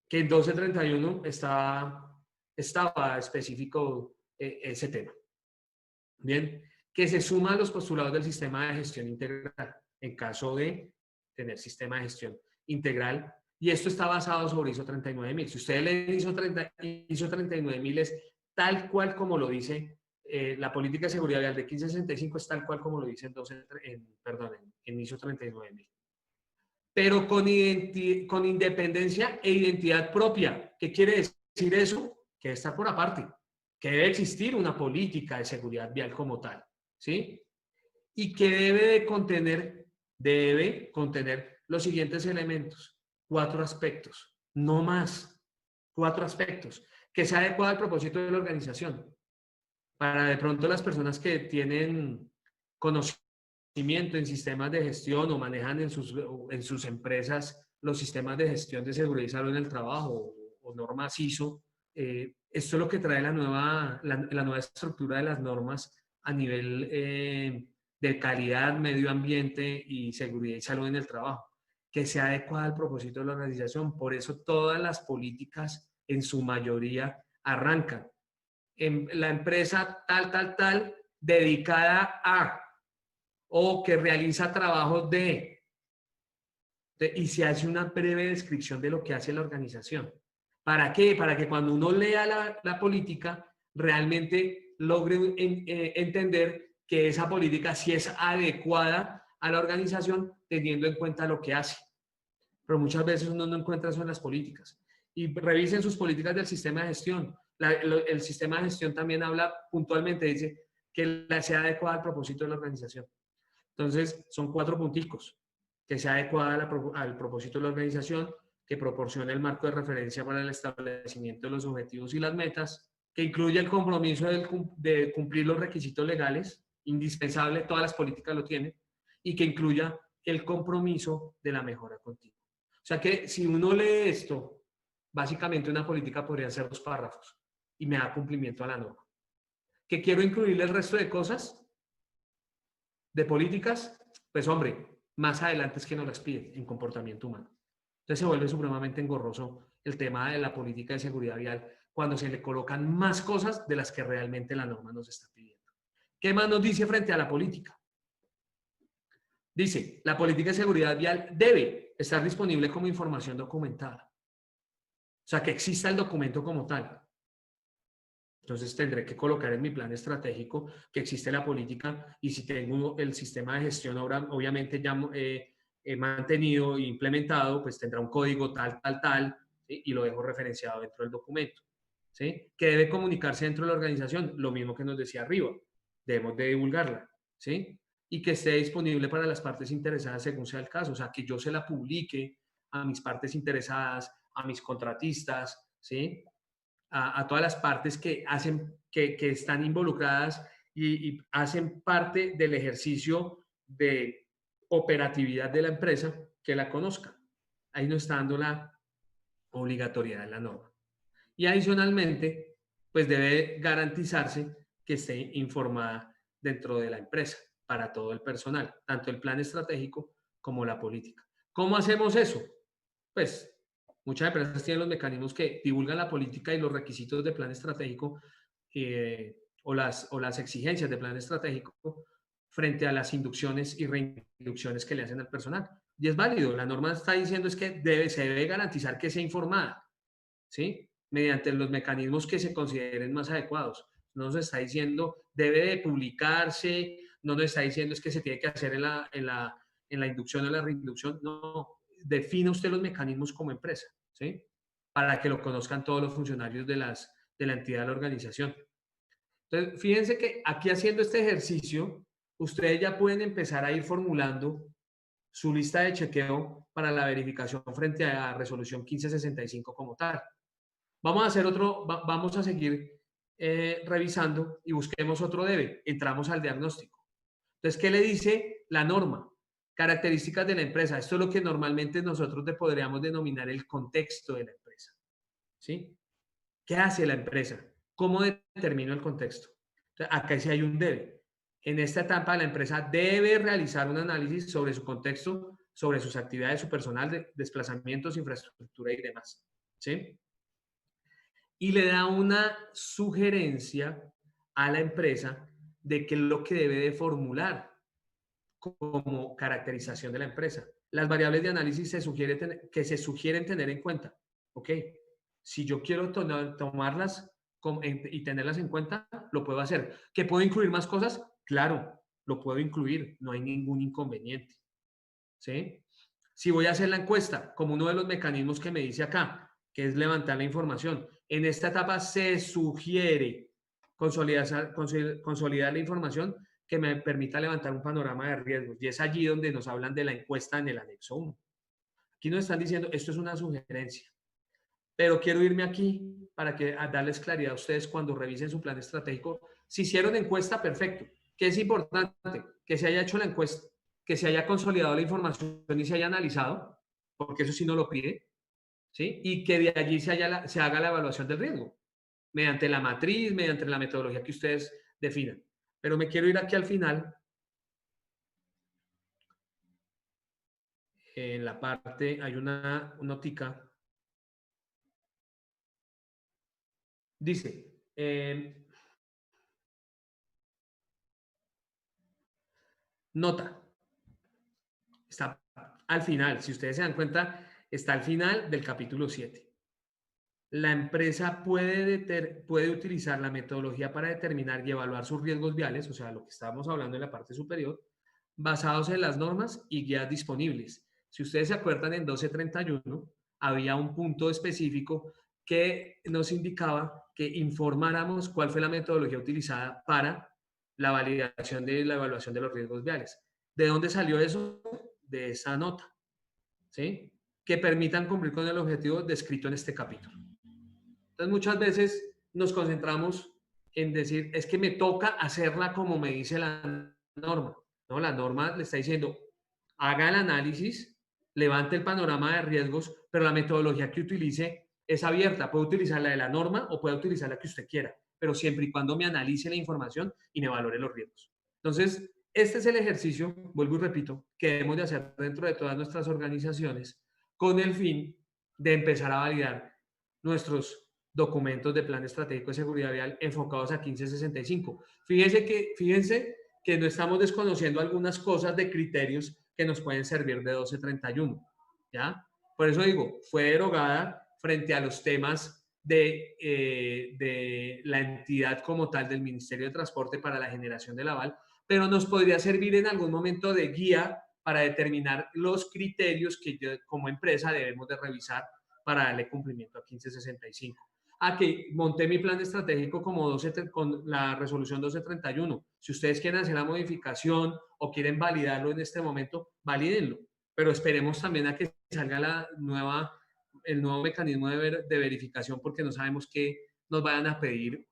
Que en 1231 estaba específico ese tema. Bien, que se suma a los postulados del sistema de gestión integral, en caso de tener sistema de gestión integral, y esto está basado sobre ISO 39000. Si ustedes leen ISO 39000 es tal cual como lo dice la política de seguridad vial de 1565, es tal cual como lo dice en ISO 39000. Pero con independencia e identidad propia. ¿Qué quiere decir eso? Que debe estar por aparte, que debe existir una política de seguridad vial como tal, ¿sí? Y que debe contener los siguientes elementos, 4 aspectos, no más, 4 aspectos, que sea adecuado al propósito de la organización. Para de pronto las personas que tienen conocimiento en sistemas de gestión o manejan en sus empresas los sistemas de gestión de seguridad y salud en el trabajo o normas ISO, esto es lo que trae la nueva estructura de las normas a nivel de calidad, medio ambiente y seguridad y salud en el trabajo, que sea adecuada al propósito de la organización. Por eso todas las políticas en su mayoría arrancan en la empresa tal, dedicada a o que realiza trabajos y se hace una breve descripción de lo que hace la organización. ¿Para qué? Para que cuando uno lea la política, realmente logre entender que esa política sí es adecuada a la organización teniendo en cuenta lo que hace. Pero muchas veces uno no encuentra eso en las políticas. Y revisen sus políticas del sistema de gestión. El sistema de gestión también habla puntualmente, dice que sea adecuada al propósito de la organización. Entonces, son 4 punticos, que sea adecuada al propósito de la organización, que proporcione el marco de referencia para el establecimiento de los objetivos y las metas, que incluya el compromiso de cumplir los requisitos legales, indispensable, todas las políticas lo tienen, y que incluya el compromiso de la mejora continua. O sea que si uno lee esto, básicamente una política podría ser 2 párrafos y me da cumplimiento a la norma. ¿Que quiero incluirle el resto de cosas? De políticas, pues hombre, más adelante es que nos las piden en comportamiento humano. Entonces se vuelve supremamente engorroso el tema de la política de seguridad vial cuando se le colocan más cosas de las que realmente la norma nos está pidiendo. ¿Qué más nos dice frente a la política? Dice, la política de seguridad vial debe estar disponible como información documentada. O sea, que exista el documento como tal. Entonces tendré que colocar en mi plan estratégico que existe la política y si tengo el sistema de gestión ahora, obviamente ya he mantenido e implementado, pues tendrá un código tal, tal, tal, ¿sí? Y lo dejo referenciado dentro del documento. ¿Sí? Que debe comunicarse dentro de la organización, lo mismo que nos decía arriba, debemos de divulgarla, ¿sí? Y que esté disponible para las partes interesadas según sea el caso, o sea, que yo se la publique a mis partes interesadas, a mis contratistas, ¿sí? A todas las partes que hacen, que están involucradas y hacen parte del ejercicio de operatividad de la empresa, que la conozcan. Ahí no está dando la obligatoriedad de la norma. Y adicionalmente, pues debe garantizarse que esté informada dentro de la empresa para todo el personal, tanto el plan estratégico como la política. ¿Cómo hacemos eso? Pues muchas empresas tienen los mecanismos que divulgan la política y los requisitos de plan estratégico o las exigencias de plan estratégico frente a las inducciones y reinducciones que le hacen al personal. Y es válido, la norma está diciendo es que se debe garantizar que sea informada, ¿sí? Mediante los mecanismos que se consideren más adecuados. No nos está diciendo debe de publicarse, no nos está diciendo es que se tiene que hacer en la inducción o la reinducción, no, defina usted los mecanismos como empresa, ¿sí? Para que lo conozcan todos los funcionarios de la entidad de la organización. Entonces, fíjense que aquí haciendo este ejercicio, ustedes ya pueden empezar a ir formulando su lista de chequeo para la verificación frente a la resolución 1565 como tal. Vamos a hacer vamos a seguir revisando y busquemos otro debe. Entramos al diagnóstico. Entonces, ¿qué le dice la norma? Características de la empresa. Esto es lo que normalmente nosotros podríamos denominar el contexto de la empresa. ¿Sí? ¿Qué hace la empresa? ¿Cómo determino el contexto? Entonces, acá sí hay un debe. En esta etapa, la empresa debe realizar un análisis sobre su contexto, sobre sus actividades, su personal, desplazamientos, infraestructura y demás. ¿Sí? Y le da una sugerencia a la empresa de qué es lo que debe de formular como caracterización de la empresa. Las variables de análisis que se sugieren tener en cuenta. Ok, si yo quiero tomarlas y tenerlas en cuenta, lo puedo hacer. ¿Que puedo incluir más cosas? Claro, lo puedo incluir, no hay ningún inconveniente. ¿Sí? Si voy a hacer la encuesta, como uno de los mecanismos que me dice acá, que es levantar la información, en esta etapa se sugiere consolidar la información que me permita levantar un panorama de riesgos. Y es allí donde nos hablan de la encuesta en el anexo 1. Aquí nos están diciendo, esto es una sugerencia. Pero quiero irme aquí para darles claridad a ustedes cuando revisen su plan estratégico. Si hicieron encuesta, perfecto. ¿Qué es importante? Que se haya hecho la encuesta, que se haya consolidado la información y se haya analizado, porque eso sí no lo pide, ¿sí? Y que de allí se haga la evaluación del riesgo, mediante la matriz, mediante la metodología que ustedes definan. Pero me quiero ir aquí al final, en la parte, hay una notica. Dice, nota, está al final, si ustedes se dan cuenta, está al final del capítulo 7. La empresa puede utilizar la metodología para determinar y evaluar sus riesgos viales, o sea, lo que estábamos hablando en la parte superior, basados en las normas y guías disponibles. Si ustedes se acuerdan, en 1231 había un punto específico que nos indicaba que informáramos cuál fue la metodología utilizada para la validación de la evaluación de los riesgos viales. ¿De dónde salió eso? De esa nota, ¿sí? Que permitan cumplir con el objetivo descrito en este capítulo. Entonces, muchas veces nos concentramos en decir, es que me toca hacerla como me dice la norma. No, la norma le está diciendo, haga el análisis, levante el panorama de riesgos, pero la metodología que utilice es abierta. Puede utilizar la de la norma o puede utilizar la que usted quiera, pero siempre y cuando me analice la información y me valore los riesgos. Entonces, este es el ejercicio, vuelvo y repito, que debemos de hacer dentro de todas nuestras organizaciones con el fin de empezar a validar nuestros documentos de plan estratégico de seguridad vial enfocados a 1565. Fíjense que no estamos desconociendo algunas cosas de criterios que nos pueden servir de 1231, ¿ya? Por eso digo, fue derogada frente a los temas de la entidad como tal del Ministerio de Transporte para la generación del aval, pero nos podría servir en algún momento de guía para determinar los criterios que yo, como empresa debemos de revisar para darle cumplimiento a 1565. Que monté mi plan estratégico como 12, con la resolución 1231. Si ustedes quieren hacer la modificación o quieren validarlo en este momento, valídenlo. Pero esperemos también a que salga el nuevo mecanismo de verificación, porque no sabemos qué nos vayan a pedir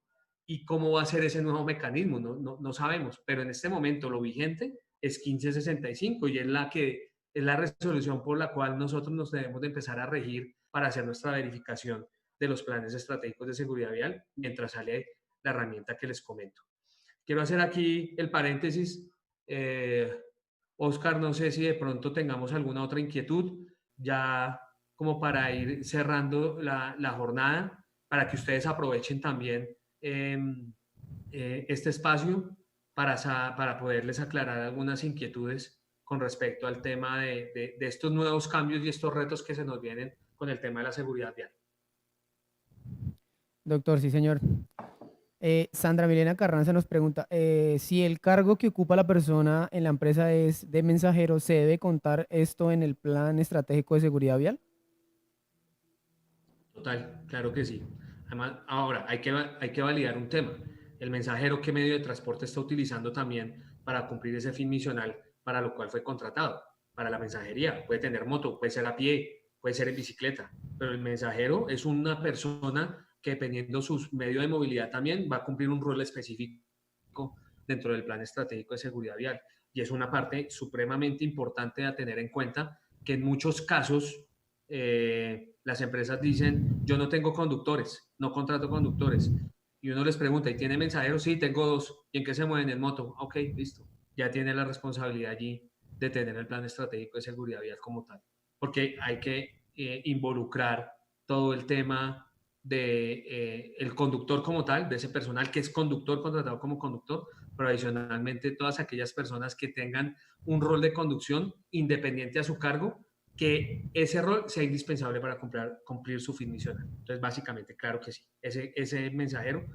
y cómo va a ser ese nuevo mecanismo. No sabemos. Pero en este momento lo vigente es 1565 y es la resolución por la cual nosotros nos debemos de empezar a regir para hacer nuestra verificación de los planes estratégicos de seguridad vial mientras sale la herramienta que les comento. Quiero hacer aquí el paréntesis. Oscar, no sé si de pronto tengamos alguna otra inquietud, ya como para ir cerrando la jornada, para que ustedes aprovechen también este espacio para poderles aclarar algunas inquietudes con respecto al tema de estos nuevos cambios y estos retos que se nos vienen con el tema de la seguridad vial. Doctor, sí, señor. Sandra Milena Carranza nos pregunta, si el cargo que ocupa la persona en la empresa es de mensajero, ¿se debe contar esto en el plan estratégico de seguridad vial? Total, claro que sí. Además, ahora hay que validar un tema. El mensajero, ¿qué medio de transporte está utilizando también para cumplir ese fin misional para lo cual fue contratado? Para la mensajería. Puede tener moto, puede ser a pie, puede ser en bicicleta, pero el mensajero es una persona que, dependiendo su medio de movilidad, también va a cumplir un rol específico dentro del plan estratégico de seguridad vial. Y es una parte supremamente importante a tener en cuenta, que en muchos casos las empresas dicen, yo no tengo conductores, no contrato conductores. Y uno les pregunta, ¿y tiene mensajeros? Sí, tengo 2. ¿Y en qué se mueven? En moto. Ok, listo. Ya tiene la responsabilidad allí de tener el plan estratégico de seguridad vial como tal. Porque hay que involucrar todo el tema de el conductor como tal, de ese personal que es conductor, contratado como conductor, pero adicionalmente todas aquellas personas que tengan un rol de conducción independiente a su cargo, que ese rol sea indispensable para cumplir su fin misional. Entonces, básicamente, claro que sí, ese mensajero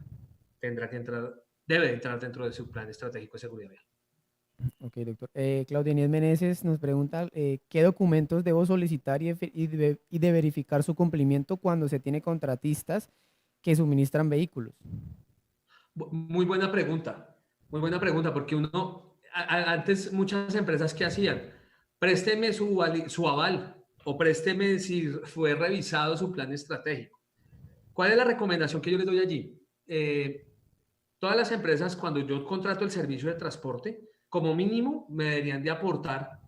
debe entrar dentro de su plan estratégico de seguridad vial. Ok, doctor. Claudia Inés Meneses nos pregunta, ¿qué documentos debo solicitar y de verificar su cumplimiento cuando se tiene contratistas que suministran vehículos? Muy buena pregunta, porque antes muchas empresas que hacían, présteme su aval o présteme si fue revisado su plan estratégico. ¿Cuál es la recomendación que yo les doy allí? Todas las empresas, cuando yo contrato el servicio de transporte, como mínimo me deberían de aportar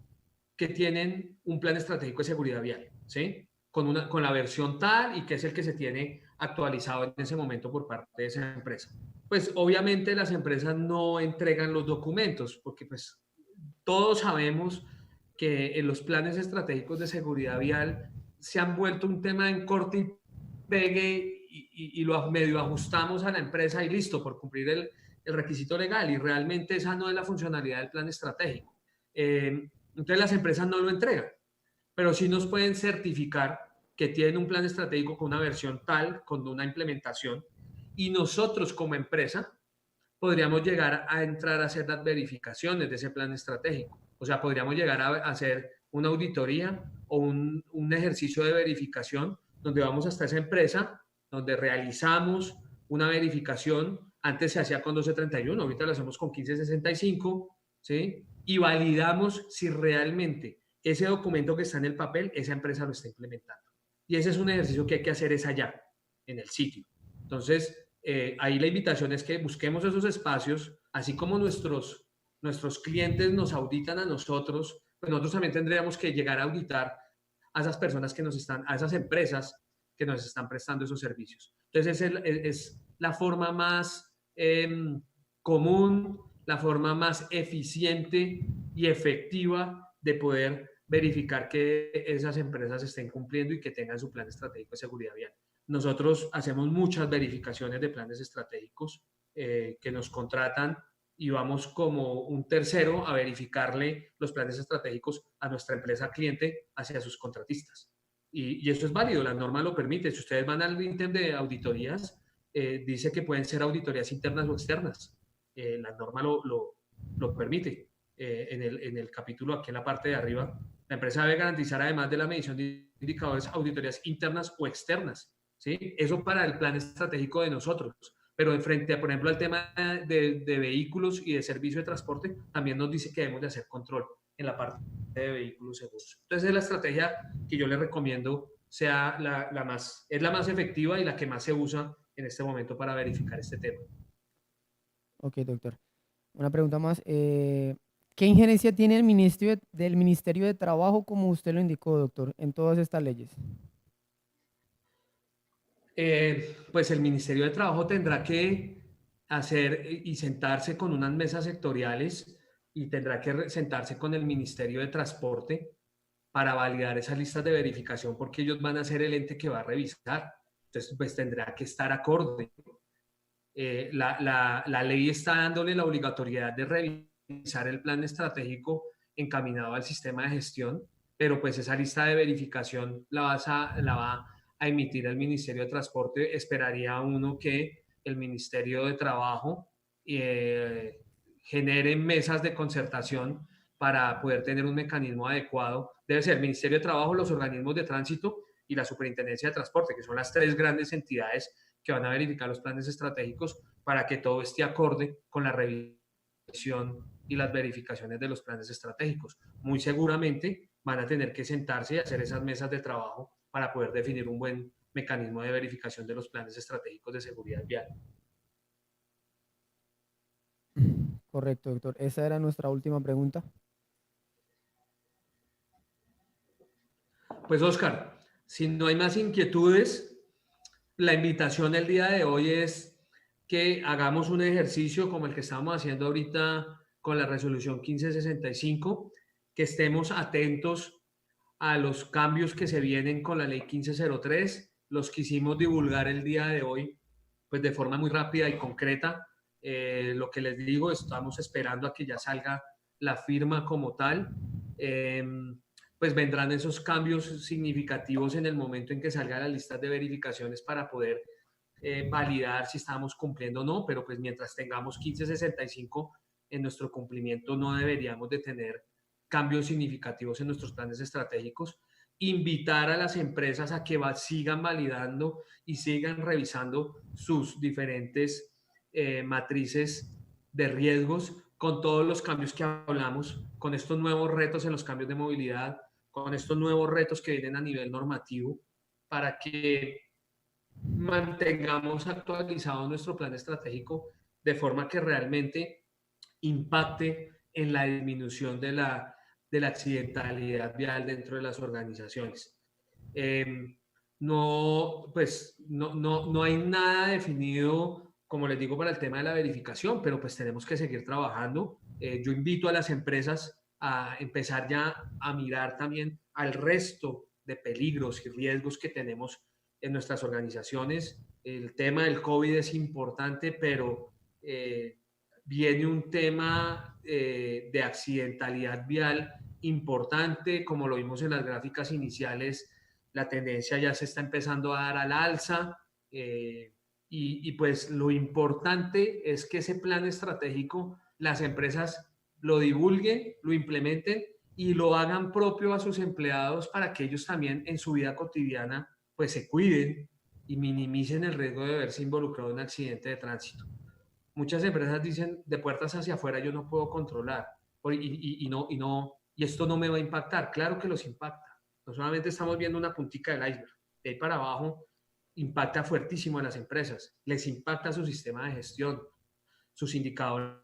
que tienen un plan estratégico de seguridad vial, ¿sí? Con la versión tal y que es el que se tiene actualizado en ese momento por parte de esa empresa. Pues obviamente las empresas no entregan los documentos porque pues todos sabemos que en los planes estratégicos de seguridad vial se han vuelto un tema en corte y pegue y lo medio ajustamos a la empresa y listo, por cumplir el requisito legal. Y realmente esa no es la funcionalidad del plan estratégico. Entonces las empresas no lo entregan, pero sí nos pueden certificar que tienen un plan estratégico con una versión tal, con una implementación, y nosotros como empresa podríamos llegar a entrar a hacer las verificaciones de ese plan estratégico. O sea, podríamos llegar a hacer una auditoría o un ejercicio de verificación donde vamos hasta esa empresa, donde realizamos una verificación. Antes se hacía con 1231, ahorita lo hacemos con 1565, ¿sí? Y validamos si realmente ese documento que está en el papel, esa empresa lo está implementando. Y ese es un ejercicio que hay que hacer es allá, en el sitio. Entonces, ahí la invitación es que busquemos esos espacios, así como nuestros clientes nos auditan a nosotros, pues nosotros también tendríamos que llegar a auditar a esas personas a esas empresas que nos están prestando esos servicios. Entonces, es la forma más común, la forma más eficiente y efectiva de poder verificar que esas empresas estén cumpliendo y que tengan su plan estratégico de seguridad vial. Nosotros hacemos muchas verificaciones de planes estratégicos que nos contratan y vamos como un tercero a verificarle los planes estratégicos a nuestra empresa cliente hacia sus contratistas. Y eso es válido, la norma lo permite. Si ustedes van al ítem de auditorías, dice que pueden ser auditorías internas o externas. La norma lo permite. En el capítulo, aquí en la parte de arriba, la empresa debe garantizar, además de la medición de indicadores, auditorías internas o externas. ¿Sí? Eso para el plan estratégico de nosotros. Pero en frente, por ejemplo, al tema de vehículos y de servicio de transporte, también nos dice que debemos de hacer control en la parte de vehículos seguros. Entonces, es la estrategia que yo les recomiendo sea es la más efectiva y la que más se usa en este momento para verificar este tema. Ok, doctor. Una pregunta más. ¿Qué injerencia tiene el del Ministerio de Trabajo, como usted lo indicó, doctor, en todas estas leyes? Pues el Ministerio de Trabajo tendrá que hacer y sentarse con unas mesas sectoriales y tendrá que sentarse con el Ministerio de Transporte para validar esas listas de verificación, porque ellos van a ser el ente que va a revisar. Entonces, pues tendrá que estar acorde. La ley está dándole la obligatoriedad de revisar el plan estratégico encaminado al sistema de gestión, pero pues esa lista de verificación la va a emitir el Ministerio de Transporte. Esperaría uno que el Ministerio de Trabajo genere mesas de concertación para poder tener un mecanismo adecuado. Debe ser el Ministerio de Trabajo, los organismos de tránsito y la Superintendencia de Transporte, que son las tres grandes entidades que van a verificar los planes estratégicos para que todo esté acorde con la revisión y las verificaciones de los planes estratégicos. Muy seguramente van a tener que sentarse y hacer esas mesas de trabajo para poder definir un buen mecanismo de verificación de los planes estratégicos de seguridad vial. Correcto, doctor. Esa era nuestra última pregunta. Pues Oscar, si no hay más inquietudes, la invitación el día de hoy es que hagamos un ejercicio como el que estamos haciendo ahorita con la resolución 1565, que estemos atentos a los cambios que se vienen con la ley 1503. Los quisimos divulgar el día de hoy, pues de forma muy rápida y concreta. Lo que les digo, estamos esperando a que ya salga la firma como tal. Pues vendrán esos cambios significativos en el momento en que salga la lista de verificaciones para poder validar si estamos cumpliendo o no, pero pues mientras tengamos 1565 en nuestro cumplimiento no deberíamos de tener cambios significativos en nuestros planes estratégicos. Invitar a las empresas a que sigan validando y sigan revisando sus diferentes matrices de riesgos con todos los cambios que hablamos, con estos nuevos retos en los cambios de movilidad, con estos nuevos retos que vienen a nivel normativo, para que mantengamos actualizado nuestro plan estratégico de forma que realmente impacte en la disminución de la accidentalidad vial dentro de las organizaciones. No hay nada definido, como les digo, para el tema de la verificación, pero pues tenemos que seguir trabajando. Yo invito a las empresas a empezar ya a mirar también al resto de peligros y riesgos que tenemos en nuestras organizaciones. El tema del COVID es importante, pero viene un tema de accidentalidad vial importante, como lo vimos en las gráficas iniciales, la tendencia ya se está empezando a dar al alza y pues lo importante es que ese plan estratégico las empresas lo divulguen, lo implementen y lo hagan propio a sus empleados para que ellos también en su vida cotidiana pues se cuiden y minimicen el riesgo de verse involucrado en un accidente de tránsito. Muchas empresas dicen de puertas hacia afuera yo no puedo controlar y esto no me va a impactar. Claro que los impacta. No solamente estamos viendo una puntica del iceberg, de ahí para abajo impacta fuertísimo a las empresas, les impacta su sistema de gestión, sus indicadores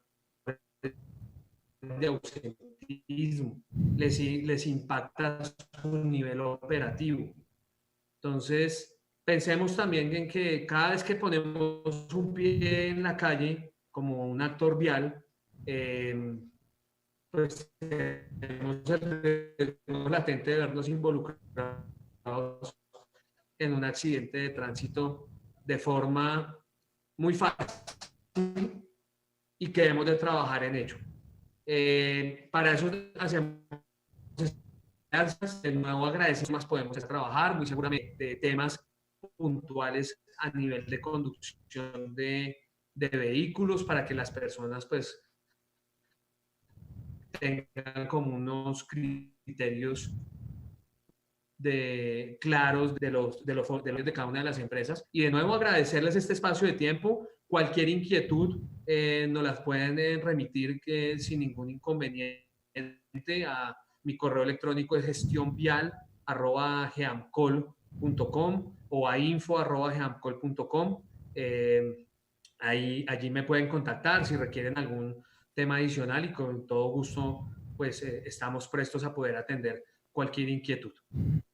de ausentismo, les impacta su nivel operativo. Entonces, pensemos también en que cada vez que ponemos un pie en la calle como un actor vial, pues tenemos el riesgo latente de vernos involucrados en un accidente de tránsito de forma muy fácil y que debemos de trabajar en ello. Para eso hacemos alianzas. De nuevo agradecemos más podemos trabajar, muy seguramente de temas puntuales a nivel de conducción de vehículos para que las personas pues tengan como unos criterios claros de cada una de las empresas. Y de nuevo agradecerles este espacio de tiempo. Cualquier inquietud nos las pueden remitir sin ningún inconveniente a mi correo electrónico de gestionvial@geamcol.com o a info@geamcol.com. Allí me pueden contactar si requieren algún tema adicional y con todo gusto pues estamos prestos a poder atender cualquier inquietud.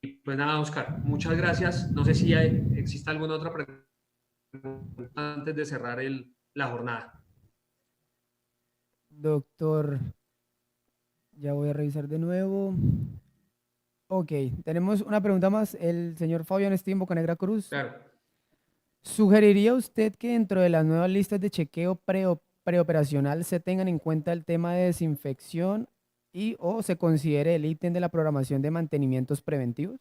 Y pues nada, Oscar, muchas gracias. No sé si existe alguna otra pregunta antes de cerrar la jornada. Doctor, ya voy a revisar de nuevo. Ok, tenemos una pregunta más. El señor Fabián Esteban Bocanegra Cruz. Claro. ¿Sugeriría usted que dentro de las nuevas listas de chequeo preoperacional se tengan en cuenta el tema de desinfección y o se considere el ítem de la programación de mantenimientos preventivos?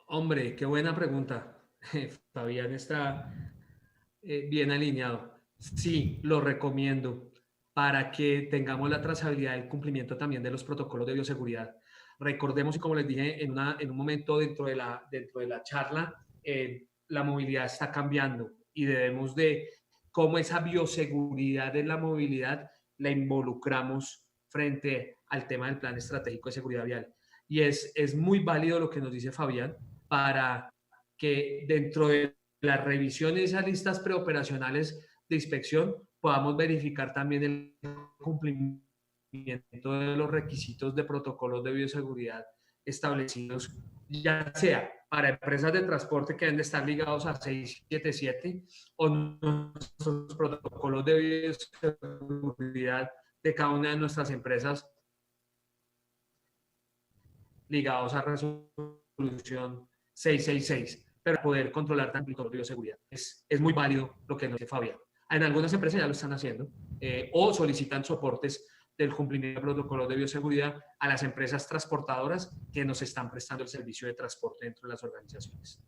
Hombre, qué buena pregunta. Fabián está bien alineado. Sí, lo recomiendo para que tengamos la trazabilidad y cumplimiento también de los protocolos de bioseguridad. Recordemos, y como les dije en un momento dentro de la charla, la movilidad está cambiando y debemos de cómo esa bioseguridad de la movilidad la involucramos frente al tema del plan estratégico de seguridad vial. Y es muy válido lo que nos dice Fabián para que dentro de las revisiones de esas listas preoperacionales de inspección podamos verificar también el cumplimiento de los requisitos de protocolos de bioseguridad establecidos, ya sea para empresas de transporte que deben de estar ligados a 677 o nuestros protocolos de bioseguridad de cada una de nuestras empresas ligados a resolución 666, para poder controlar también el bioseguridad. Es muy válido lo que nos dice Fabián. En algunas empresas ya lo están haciendo o solicitan soportes del cumplimiento de protocolos de bioseguridad a las empresas transportadoras que nos están prestando el servicio de transporte dentro de las organizaciones.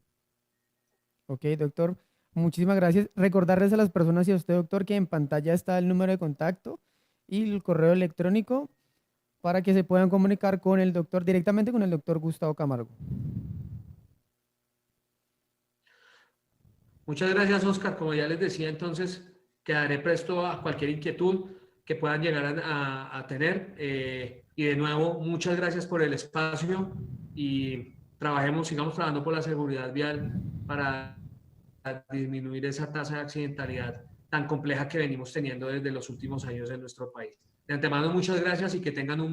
Ok, doctor. Muchísimas gracias. Recordarles a las personas y a usted, doctor, que en pantalla está el número de contacto y el correo electrónico para que se puedan comunicar con el doctor, directamente con el doctor Gustavo Camargo. Muchas gracias, Oscar. Como ya les decía, entonces quedaré presto a cualquier inquietud que puedan llegar a tener. Y de nuevo, muchas gracias por el espacio y sigamos trabajando por la seguridad vial para disminuir esa tasa de accidentalidad tan compleja que venimos teniendo desde los últimos años en nuestro país. De antemano, muchas gracias y que tengan un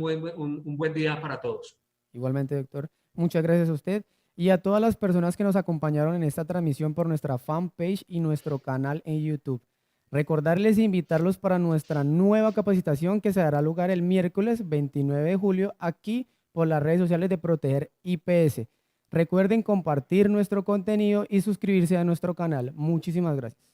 buen día para todos. Igualmente, doctor. Muchas gracias a usted y a todas las personas que nos acompañaron en esta transmisión por nuestra fanpage y nuestro canal en YouTube. Recordarles e invitarlos para nuestra nueva capacitación que se dará lugar el miércoles 29 de julio aquí por las redes sociales de Proteger IPS. Recuerden compartir nuestro contenido y suscribirse a nuestro canal. Muchísimas gracias.